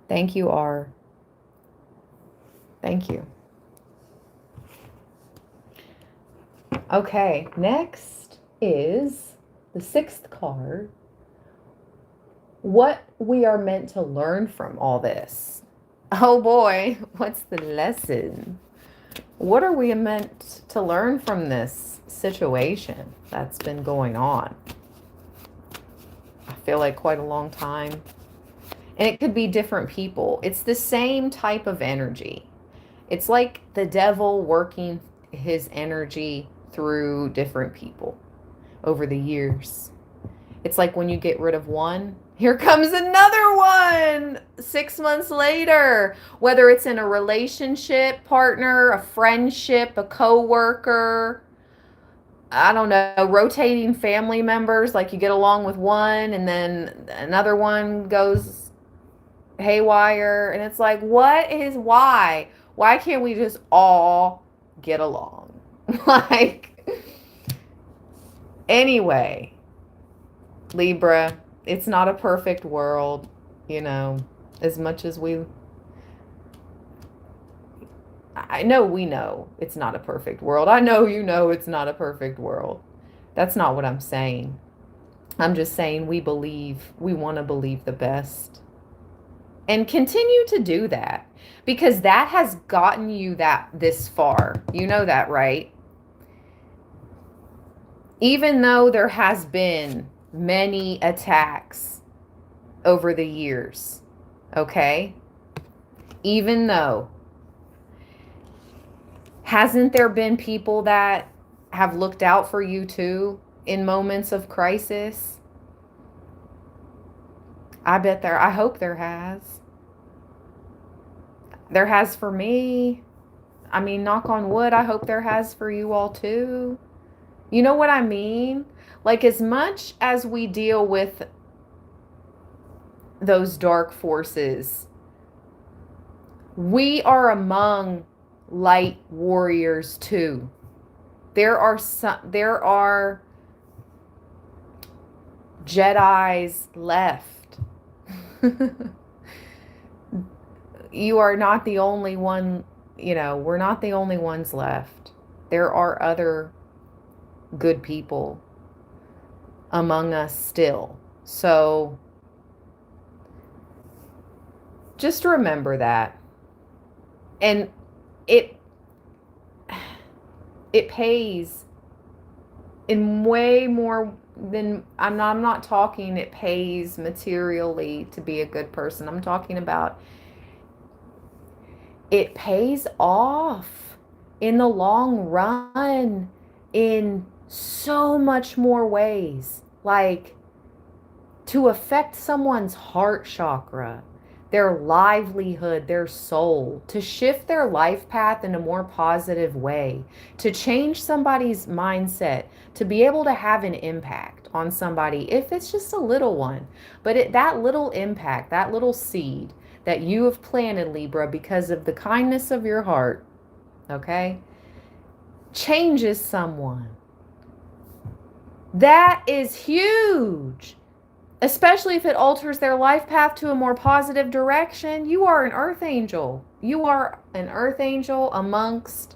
Thank you, R. Thank you. Okay, next is the sixth card. What we are meant to learn from all this. Oh boy, what's the lesson? What are we meant to learn from this situation that's been going on? I feel like quite a long time. And it could be different people. It's the same type of energy. It's like the devil working his energy through different people over the years. It's like when you get rid of one, here comes another one 6 months later. Whether it's in a relationship partner, a friendship, a coworker, I don't know, rotating family members, like you get along with one and then another one goes haywire. And it's like, why? Why can't we just all get along? Like, anyway, Libra, it's not a perfect world, you know, as much as I know we know it's not a perfect world. I know you know it's not a perfect world. That's not what I'm saying. I'm just saying we want to believe the best. And continue to do that because that has gotten you this far. You know that, right? Even though there has been many attacks over the years, okay? Even though, hasn't there been people that have looked out for you too in moments of crisis? I hope there has. There has for me. I mean, knock on wood, I hope there has for you all too. You know what I mean? Like, as much as we deal with those dark forces, we are among light warriors too. There are Jedis left. You are not the only one, you know, we're not the only ones left. There are other good people among us still. So just remember that. And it pays in way more than I'm not talking it pays materially to be a good person. I'm talking about it pays off in the long run in so much more ways. Like to affect someone's heart chakra, their livelihood, their soul, to shift their life path in a more positive way, to change somebody's mindset, to be able to have an impact on somebody, if it's just a little one. But that little impact, that little seed that you have planted, Libra, because of the kindness of your heart, okay, changes someone. That is huge. Especially if it alters their life path to a more positive direction. You are an earth angel. You are an earth angel amongst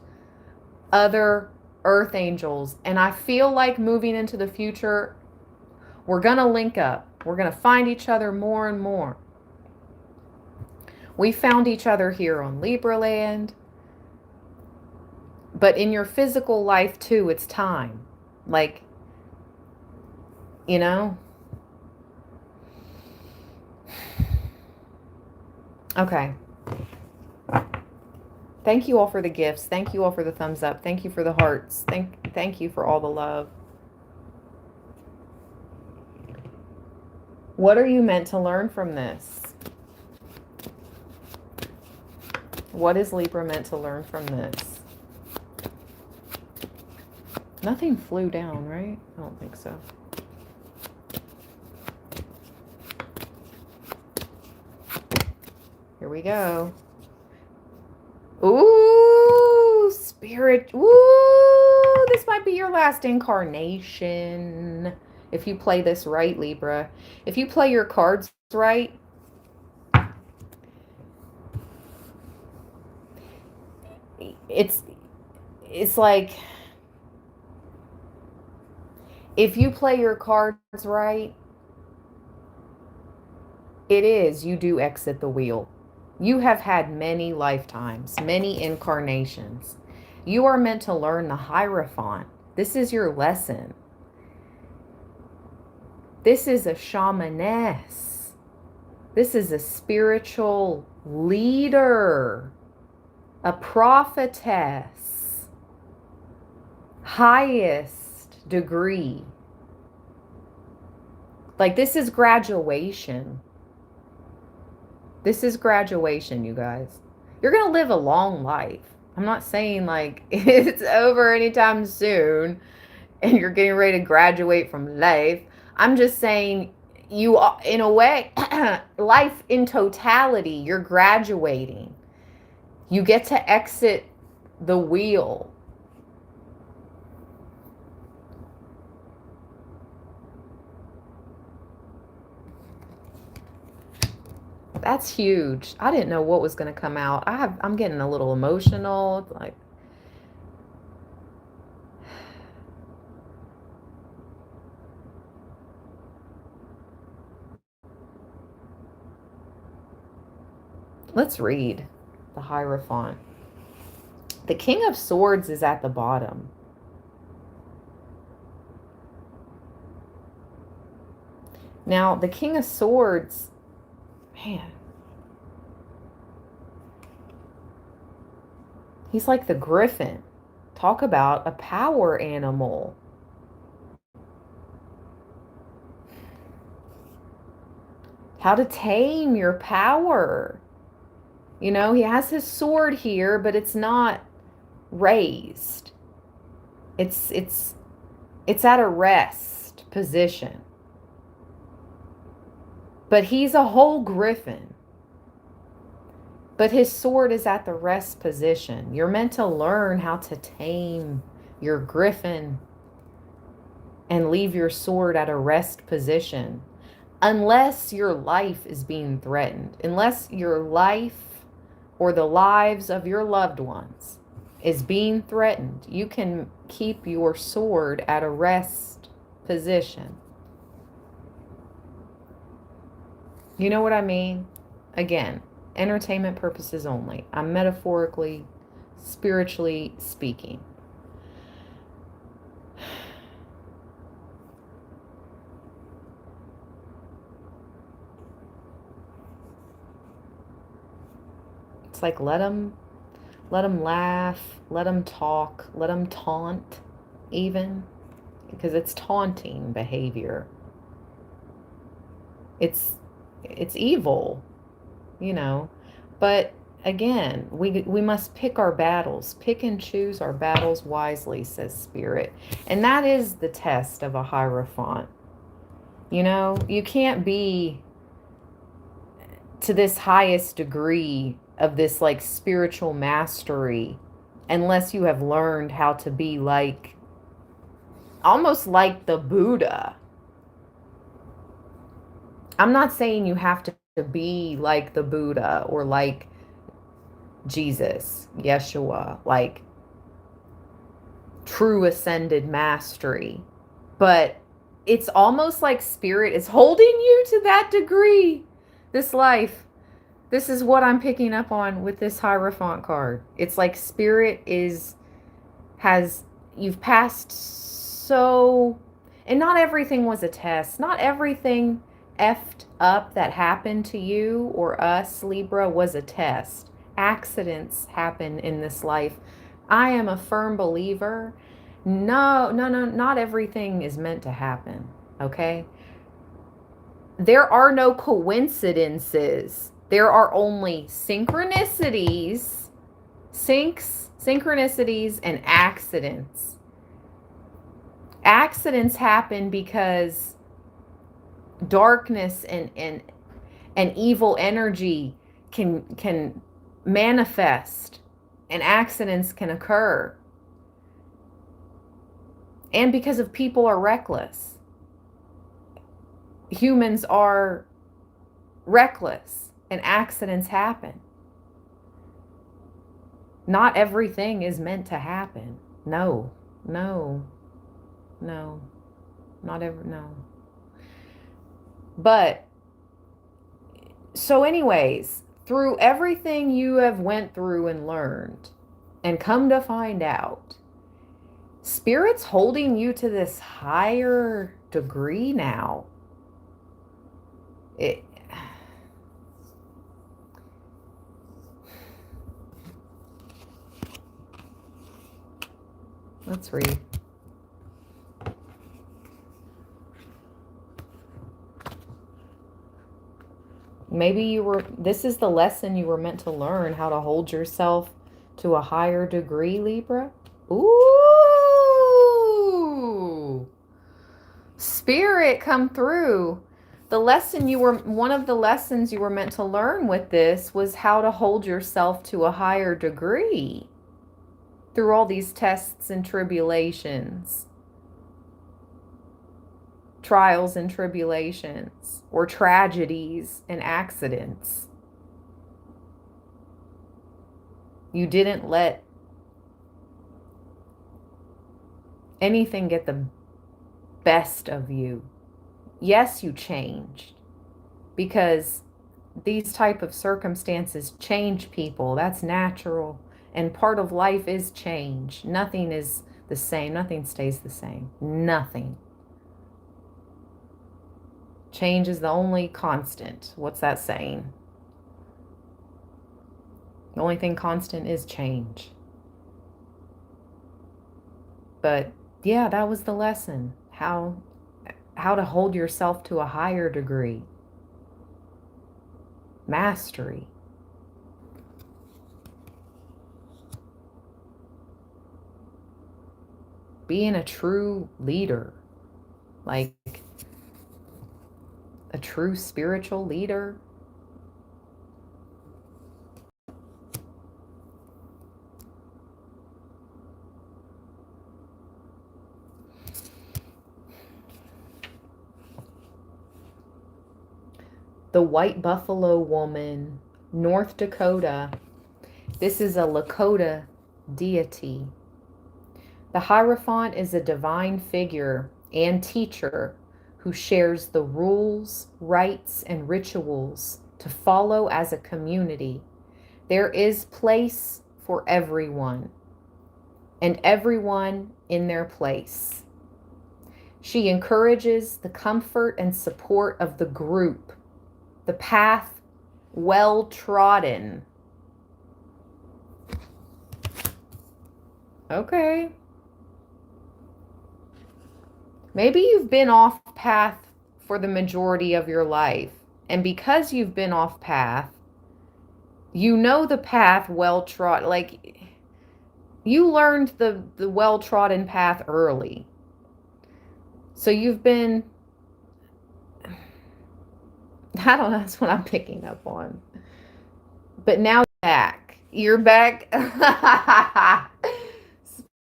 other earth angels. And I feel like moving into the future, we're going to link up. We're going to find each other more and more. We found each other here on Libra land. But in your physical life too, it's time. Like, you know? Okay. Thank you all for the gifts. Thank you all for the thumbs up. Thank you for the hearts. Thank you for all the love. What are you meant to learn from this? What is Libra meant to learn from this? Nothing flew down, right? I don't think so. Here we go. Ooh, spirit. Ooh, this might be your last incarnation. If you play this right, Libra. If you play your cards right, it's like, if you play your cards right, you do exit the wheel. You have had many lifetimes, many incarnations. You are meant to learn the Hierophant. This is your lesson. This is a shamaness. This is a spiritual leader, a prophetess, highest degree. Like, this is graduation. This is graduation, you guys. You're going to live a long life. I'm not saying like it's over anytime soon and you're getting ready to graduate from life. I'm just saying you, in a way, life in totality, you're graduating. You get to exit the wheel. That's huge. I didn't know what was going to come out. I'm getting a little emotional. Like, let's read the Hierophant. The King of Swords is at the bottom. Now, the King of Swords, man, he's like the griffin. Talk about a power animal. How to tame your power. You know, he has his sword here, but it's not raised. It's at a rest position. But he's a whole griffin. But his sword is at the rest position. You're meant to learn how to tame your griffin and leave your sword at a rest position. Unless your life is being threatened. Unless your life or the lives of your loved ones is being threatened, you can keep your sword at a rest position. You know what I mean? Again, entertainment purposes only. I'm metaphorically, spiritually speaking. like let them laugh, let them talk, let them taunt even, because it's taunting behavior. It's it's evil, you know. But again, we must pick our battles, pick and choose our battles wisely, says Spirit. And that is the test of a Hierophant. You know, you can't be to this highest degree of this like spiritual mastery unless you have learned how to be like almost like the Buddha. I'm not saying you have to be like the Buddha or like Jesus, Yeshua, like true ascended mastery. But it's almost like Spirit is holding you to that degree. This life. This is what I'm picking up on with this Hierophant card. It's like Spirit has, you've passed so, and not everything was a test. Not everything effed up that happened to you or us, Libra, was a test. Accidents happen in this life. I am a firm believer. No, not everything is meant to happen, okay? There are no coincidences. There are only synchronicities, synchronicities, and accidents. Accidents happen because darkness and evil energy can manifest, and accidents can occur. And because of people are reckless. Humans are reckless and accidents happen. Not everything is meant to happen. No. Not ever, no. But, so anyways, through everything you have went through and learned, and come to find out, Spirit's holding you to this higher degree now. Let's read. Maybe this is the lesson you were meant to learn, how to hold yourself to a higher degree, Libra. Ooh. Spirit, come through. One of the lessons you were meant to learn with this was how to hold yourself to a higher degree through all these tests and tribulations, trials and tribulations, or tragedies and accidents. You didn't let anything get the best of you. Yes, you changed, because these type of circumstances change people. That's natural. And part of life is change. Nothing is the same. Nothing stays the same. Nothing. Change is the only constant. What's that saying? The only thing constant is change. But yeah, that was the lesson. How to hold yourself to a higher degree. Mastery. Being a true leader. Like a true spiritual leader. The White Buffalo Woman, North Dakota. This is a Lakota deity. The Hierophant is a divine figure and teacher who shares the rules, rites, and rituals to follow as a community. There is place for everyone, and everyone in their place. She encourages the comfort and support of the group, the path well trodden. Okay. Maybe you've been off path for the majority of your life. And because you've been off path, you know the path well trod. Like you learned the well trodden path early. So you've been, I don't know, that's what I'm picking up on. But now you're back. You're back.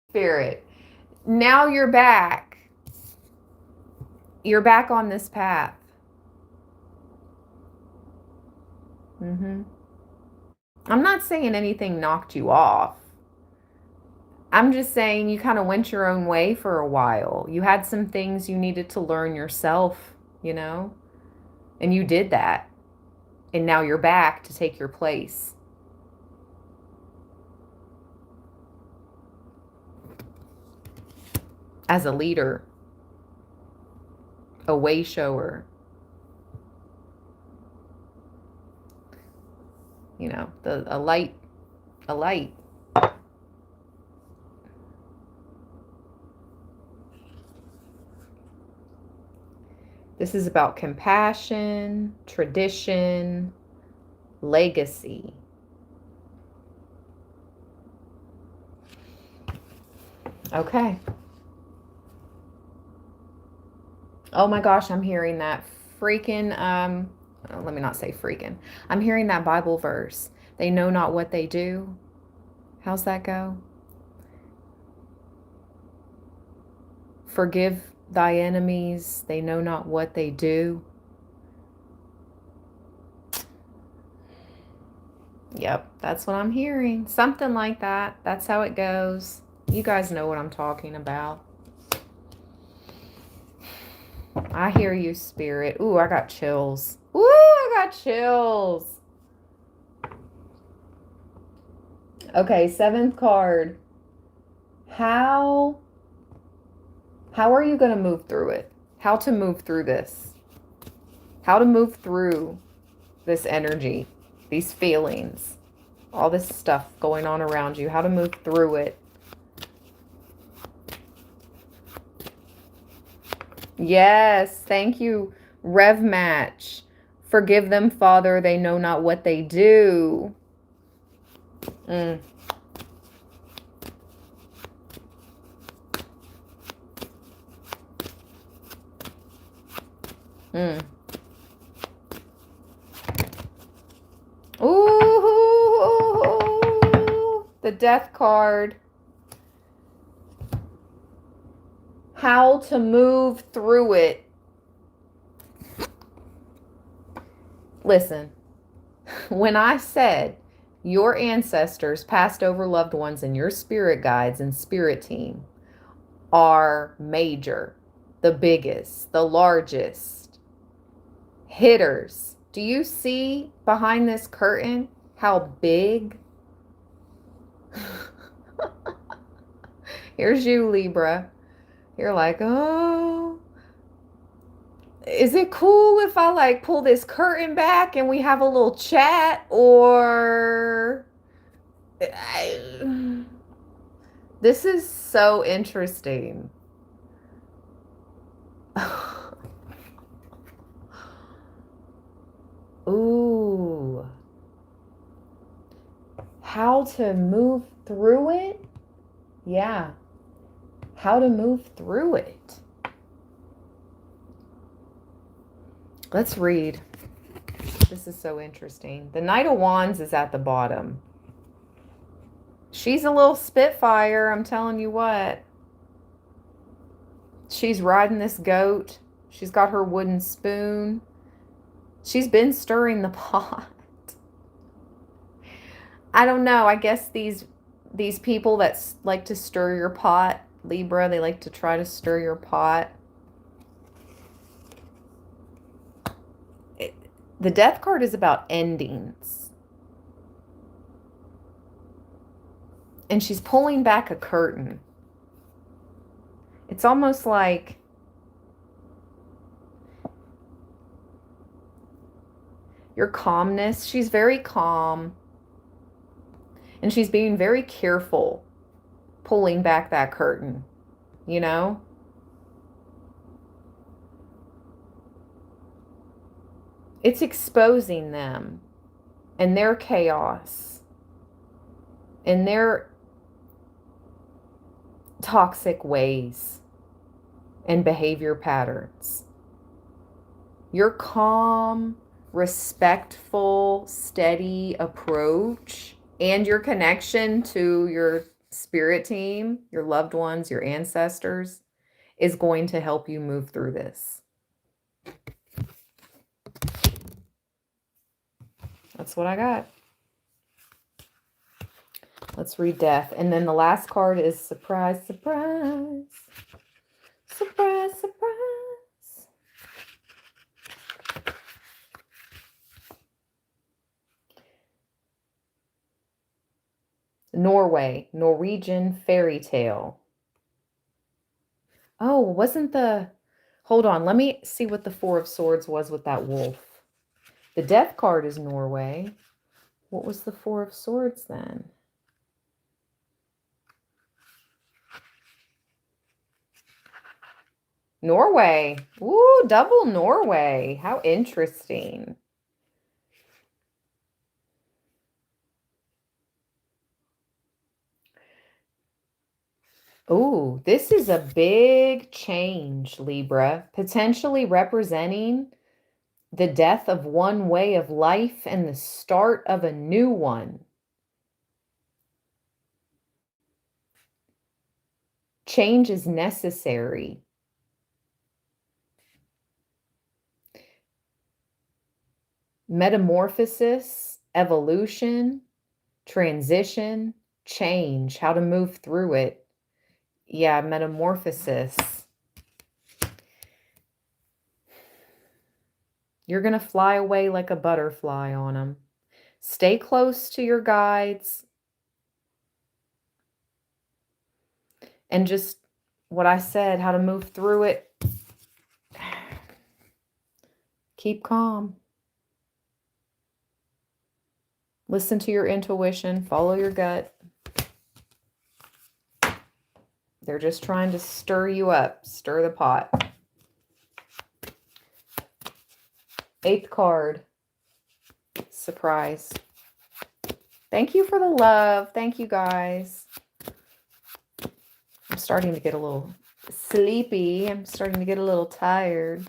Spirit. Now you're back. You're back on this path. I'm not saying anything knocked you off. I'm just saying you kind of went your own way for a while. You had some things you needed to learn yourself, you know? And you did that. And now you're back to take your place as a leader, a way shower, you know, a light, a light. This is about compassion, tradition, legacy. Okay. Oh my gosh, I'm hearing that freaking, let me not say freaking. I'm hearing that Bible verse. They know not what they do. How's that go? Forgive thy enemies. They know not what they do. Yep, that's what I'm hearing. Something like that. That's how it goes. You guys know what I'm talking about. I hear you, Spirit. Ooh, I got chills. Ooh, I got chills. Okay, seventh card. How are you going to move through it? How to move through this? How to move through this energy, these feelings, all this stuff going on around you, how to move through it. Yes, thank you, Rev Match. Forgive them, Father, they know not what they do. Mm. Mm. Ooh, the Death card. How to move through it. Listen, when I said your ancestors, past over loved ones, and your spirit guides and spirit team are major, the biggest, the largest hitters. Do you see behind this curtain how big? Here's you, Libra. You're like, oh, is it cool if I like pull this curtain back and we have a little chat? Or this is so interesting. Ooh. How to move through it? Yeah. How to move through it. Let's read. This is so interesting. The Knight of Wands is at the bottom. She's a little spitfire, I'm telling you what. She's riding this goat. She's got her wooden spoon. She's been stirring the pot. I don't know. I guess these people that like to stir your pot, Libra, they like to try to stir your pot. The Death card is about endings. And she's pulling back a curtain. It's almost like your calmness. She's very calm. And she's being very careful pulling back that curtain, you know? It's exposing them and their chaos and their toxic ways and behavior patterns. Your calm, respectful, steady approach and your connection to your spirit team, your loved ones, your ancestors, is going to help you move through this. That's what I got. Let's read death. And then the last card is surprise, surprise. Surprise, surprise. Norway, Norwegian fairy tale. Oh, wasn't the... Hold on, let me see what the Four of Swords was with that wolf. The death card is Norway. What was the Four of Swords then? Norway. Ooh, double Norway. How interesting. Ooh, this is a big change, Libra, potentially representing the death of one way of life and the start of a new one. Change is necessary. Metamorphosis, evolution, transition, change, how to move through it. Yeah, metamorphosis. You're going to fly away like a butterfly on them. Stay close to your guides. And just what I said, how to move through it. Keep calm. Listen to your intuition. Follow your gut. They're just trying to stir you up. Stir the pot. 8th card. Surprise. Thank you for the love. Thank you, guys. I'm starting to get a little sleepy. I'm starting to get a little tired.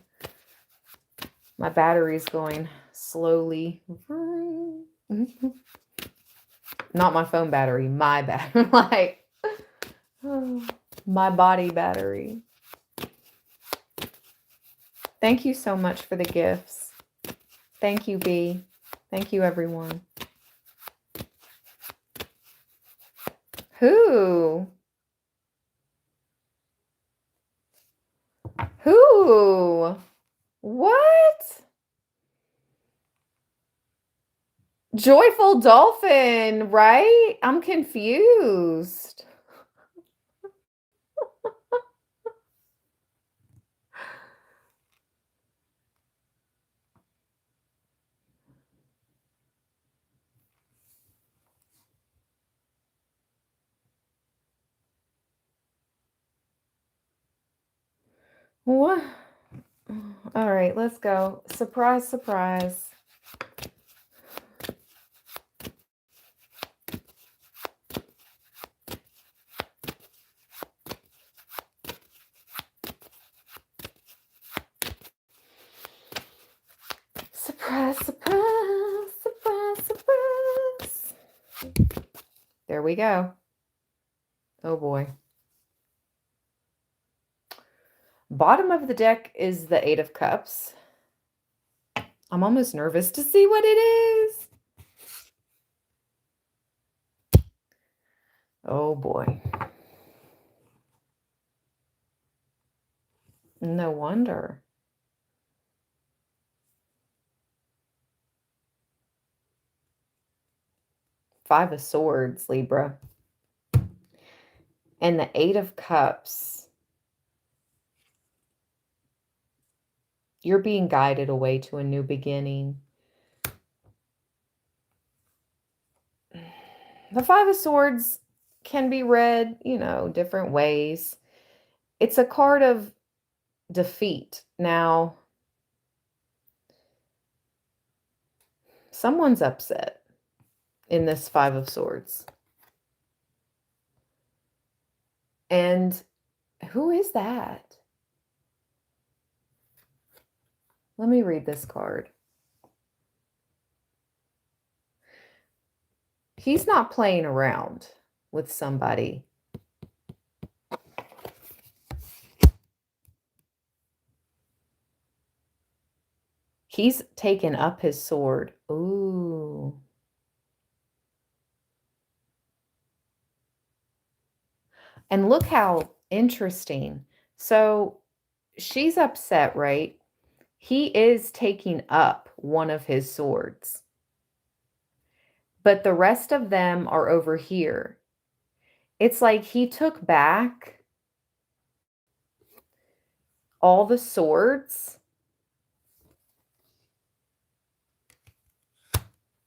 My battery's going slowly. Not my phone battery, my battery. Like, my body battery. Thank you so much for the gifts. Thank you, B. Thank you, everyone. Who? Who? What? Joyful dolphin, right? I'm confused. What? All right, let's go. Surprise, surprise. Surprise, surprise, surprise, surprise. There we go. Oh boy. Bottom of the deck is the 8 of Cups. I'm almost nervous to see what it is. Oh boy. No wonder. Five of Swords, Libra. And the 8 of Cups. You're being guided away to a new beginning. The 5 of Swords can be read, different ways. It's a card of defeat. Now, someone's upset in this Five of Swords. And who is that? Let me read this card. He's not playing around with somebody. He's taken up his sword. Ooh. And look how interesting. So she's upset, right? He is taking up one of his swords. But the rest of them are over here. It's like he took back all the swords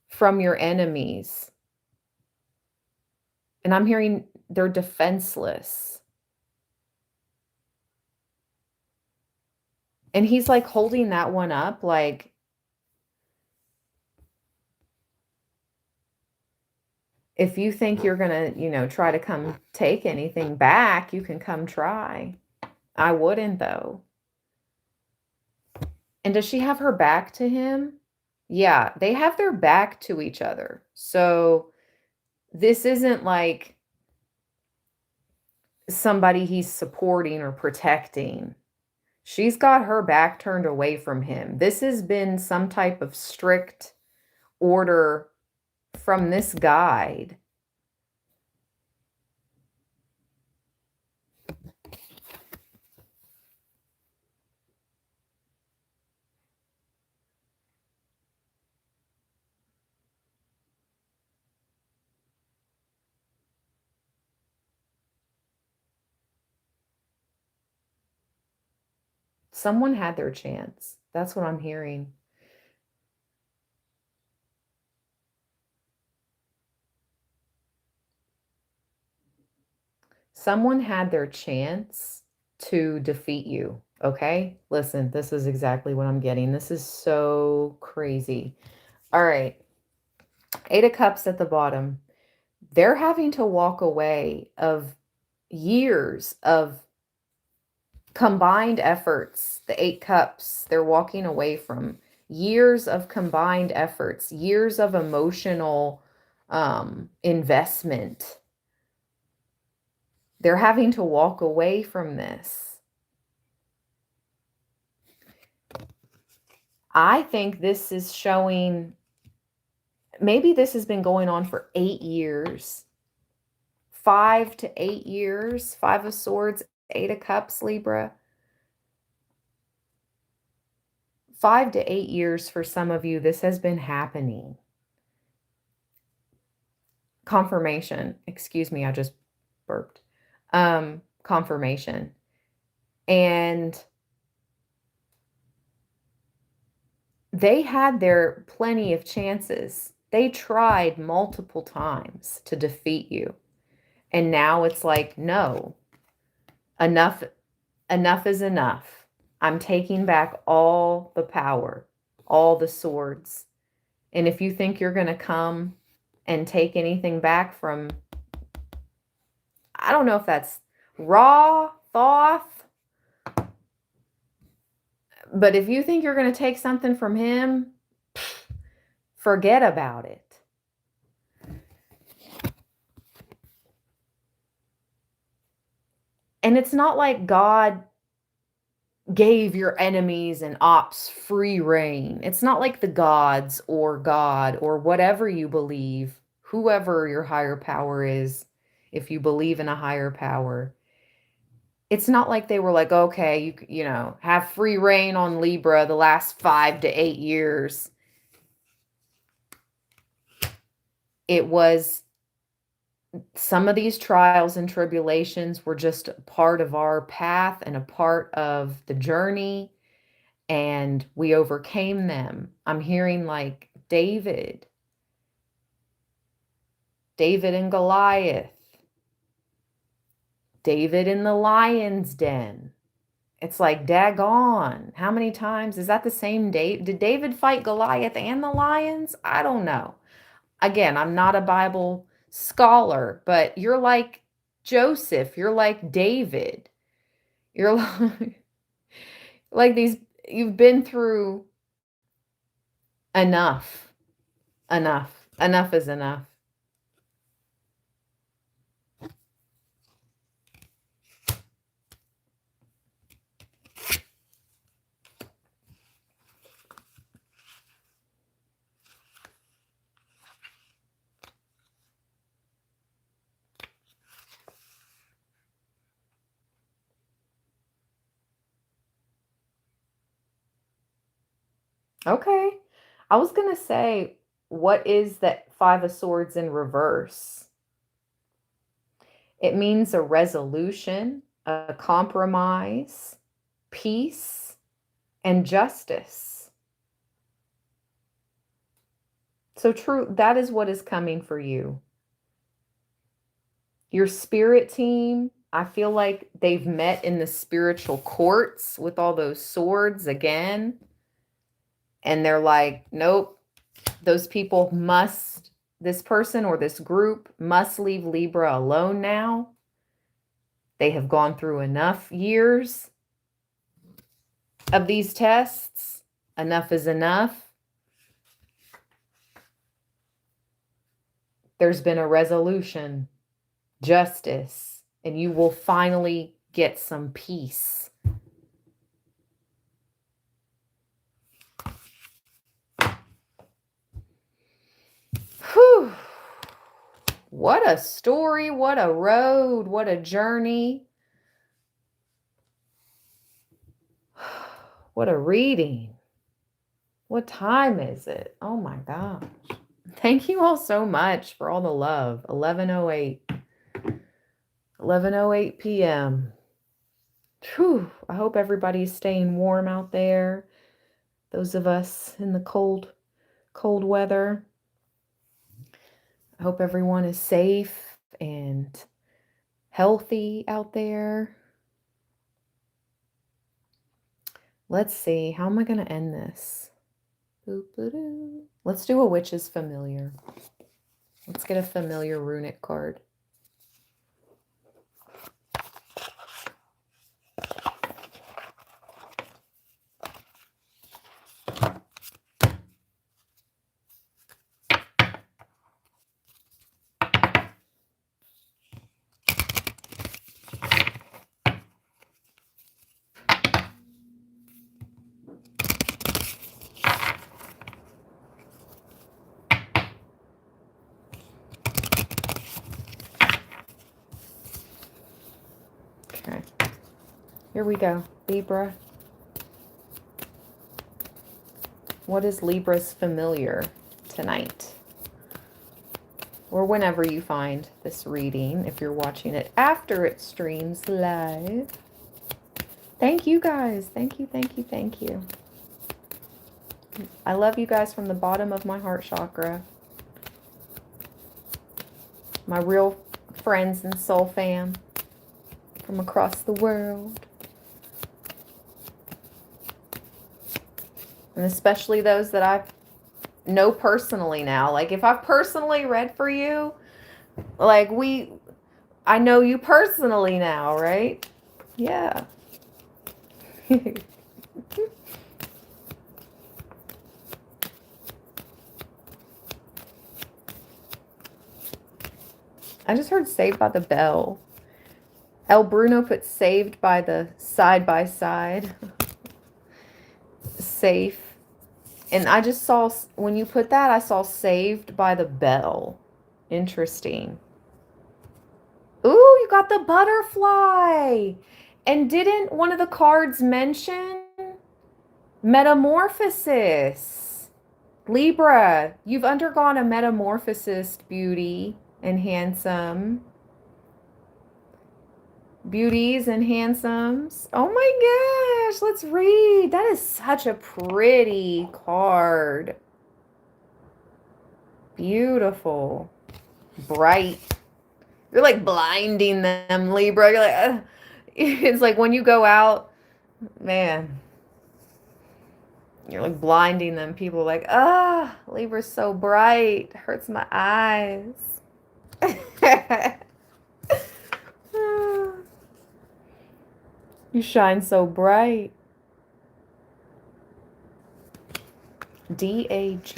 from your enemies. And I'm hearing they're defenseless. And he's like holding that one up like, if you think you're going to, try to come take anything back, you can come try. I wouldn't, though. And does she have her back to him? Yeah, they have their back to each other. So this isn't like somebody he's supporting or protecting. She's got her back turned away from him. This has been some type of strict order from this guide. Someone had their chance. That's what I'm hearing. Someone had their chance to defeat you, okay? Listen, this is exactly what I'm getting. This is so crazy. All right. Eight of Cups at the bottom. They're having to walk away of years of combined efforts. The Eight Cups, they're walking away from years of combined efforts, years of emotional investment. They're having to walk away from this. I think this is showing, maybe this has been going on for 8 years. 5 to 8 years. Five of Swords, Eight of Cups, Libra. 5 to 8 years for some of you, this has been happening. Confirmation. Excuse me, I just burped. Confirmation. And they had their plenty of chances. They tried multiple times to defeat you. And now it's like, no, enough is enough. I'm taking back all the power, all the swords. And if you think you're going to come and take anything back from, I don't know if that's Ra, Thoth, but if you think you're going to take something from him, forget about it. And it's not like God gave your enemies and ops free reign. It's not like the gods or God or whatever you believe, whoever your higher power is, if you believe in a higher power. It's not like they were like, okay, you have free reign on Libra the last 5 to 8 years. It was, some of these trials and tribulations were just a part of our path and a part of the journey, and we overcame them. I'm hearing like David and Goliath. David in the lion's den. It's like, daggone. How many times? Is that the same date? Did David fight Goliath and the lions? I don't know. Again, I'm not a Bible scholar, but you're like Joseph. You're like David. You're like these, you've been through enough. Enough. Enough is enough. Okay. I was going to say, what is that Five of Swords in reverse? It means a resolution, a compromise, peace, and justice. So true, that is what is coming for you. Your spirit team, I feel like they've met in the spiritual courts with all those swords again. And they're like, nope, those people must, this person or this group must leave Libra alone now. They have gone through enough years of these tests. Enough is enough. There's been a resolution, justice, and you will finally get some peace. Whew. What a story, what a road, what a journey. What a reading. What time is it? Oh my gosh. Thank you all so much for all the love. 11:08. 11:08 p.m. Whew. I hope everybody's staying warm out there. Those of us in the cold weather. I hope everyone is safe and healthy out there. Let's see. How am I going to end this? Let's do a witch's familiar. Let's get a familiar runic card. Okay, here we go. Libra. What is Libra's familiar tonight? Or whenever you find this reading, if you're watching it after it streams live. Thank you guys. Thank you, thank you, thank you. I love you guys from the bottom of my heart chakra. My real friends and soul fam from across the world. And especially those that I know personally now. Like if I've personally read for you, like I know you personally now, right? Yeah. I just heard Saved by the Bell. El Bruno put Saved by the side by side. Safe. And I just saw, when you put that, I saw Saved by the Bell. Interesting. Ooh, you got the butterfly. And didn't one of the cards mention metamorphosis? Libra, you've undergone a metamorphosis, beauty and handsome. Beauties and handsomes. Oh my gosh, let's read. That is such a pretty card. Beautiful. Bright. You're like blinding them, Libra. You're like, ugh. It's like when you go out, man, you're like blinding them. People are like, ah, Libra's so bright. Hurts my eyes. You shine so bright. Dagaz.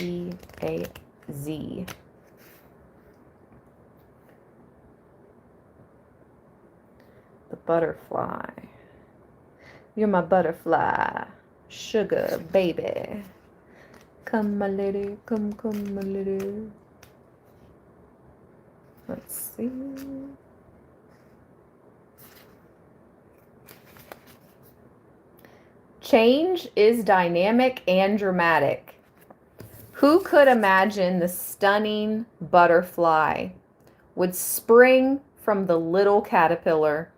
The butterfly. You're my butterfly. Sugar baby. Come my lady. Come, my lady. Let's see. Change is dynamic and dramatic. Who could imagine the stunning butterfly would spring from the little caterpillar?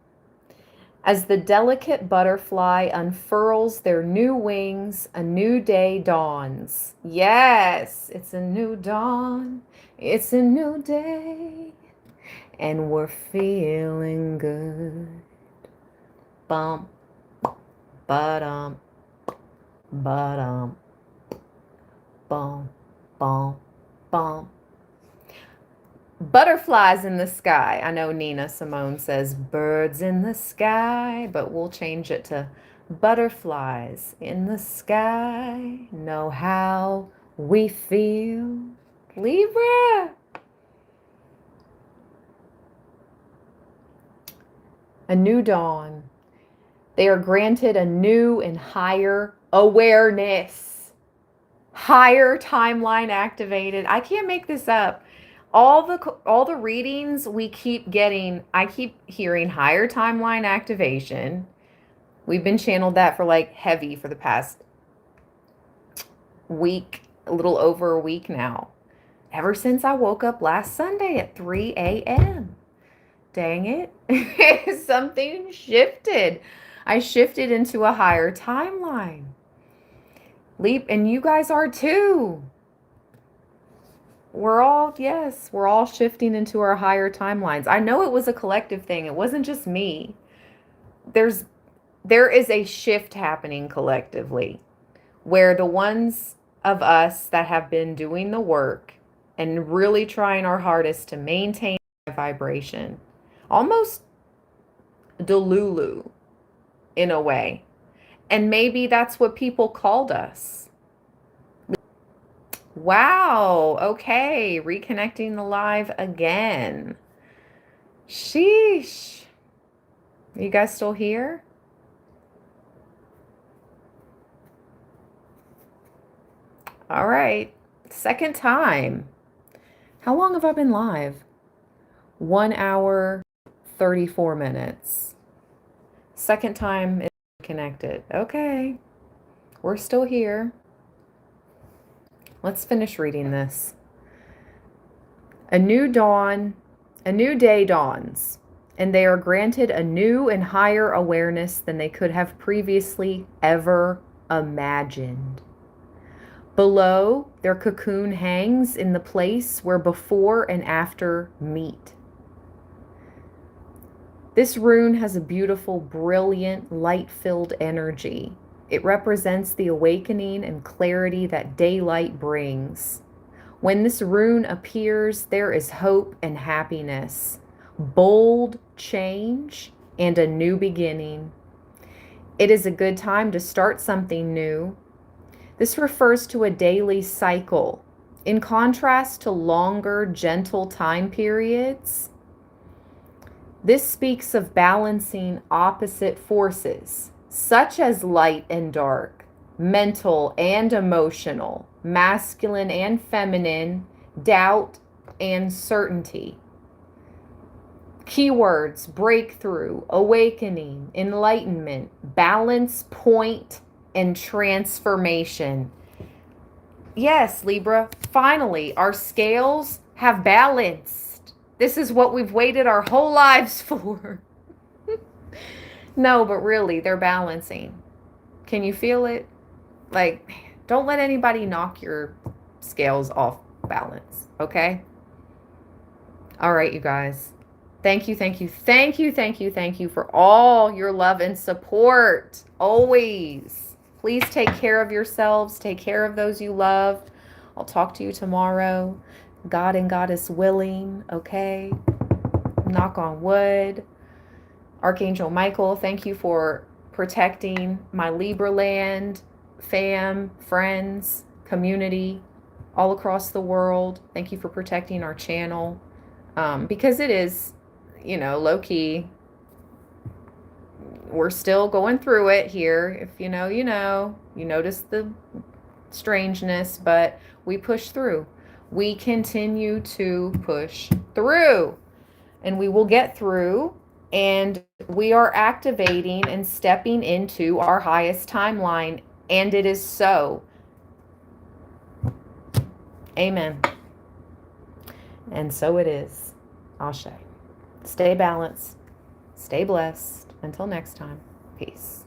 As the delicate butterfly unfurls their new wings, a new day dawns. Yes, it's a new dawn. It's a new day. And we're feeling good. Bump, ba-dum, ba-dum, bum, bum, bum. Butterflies in the sky. I know Nina Simone says birds in the sky, but we'll change it to butterflies in the sky. Know how we feel. Libra. A new dawn. They are granted a new and higher awareness. Higher timeline activated. I can't make this up. All the readings we keep getting, I keep hearing higher timeline activation. We've been channeled that for like heavy for the past week, a little over a week now. Ever since I woke up last Sunday at 3 a.m. Dang it. Something shifted. I shifted into a higher timeline. And you guys are too. We're all shifting into our higher timelines. I know it was a collective thing. It wasn't just me. There is a shift happening collectively where the ones of us that have been doing the work and really trying our hardest to maintain vibration, almost Delulu in a way. And maybe that's what people called us. Wow. Okay. Reconnecting the live again. Sheesh. Are you guys still here? All right. Second time. How long have I been live? 1 hour, 34 minutes. Second time it's connected. Okay. We're still here. Let's finish reading this. A new day dawns, and they are granted a new and higher awareness than they could have previously ever imagined. Below, their cocoon hangs in the place where before and after meet. This rune has a beautiful, brilliant, light-filled energy. It represents the awakening and clarity that daylight brings. When this rune appears, there is hope and happiness, bold change, and a new beginning. It is a good time to start something new. This refers to a daily cycle. In contrast to longer, gentle time periods, this speaks of balancing opposite forces, such as light and dark, mental and emotional, masculine and feminine, doubt and certainty. Keywords: breakthrough, awakening, enlightenment, balance, point, and transformation. Yes, Libra, finally, our scales have balanced. This is what we've waited our whole lives for. No, but really, they're balancing. Can you feel it? Like, don't let anybody knock your scales off balance, okay? All right, you guys. Thank you, thank you, thank you, thank you, thank you for all your love and support. Always. Please take care of yourselves. Take care of those you love. I'll talk to you tomorrow. God and Goddess willing, okay? Knock on wood. Archangel Michael, thank you for protecting my Libra land, fam, friends, community all across the world. Thank you for protecting our channel. Because it is, low key, we're still going through it here. If you know, you notice the strangeness, but we push through. We continue to push through, and we will get through. And we are activating and stepping into our highest timeline. And it is so. Amen. And so it is. Ashe. Stay balanced. Stay blessed. Until next time. Peace.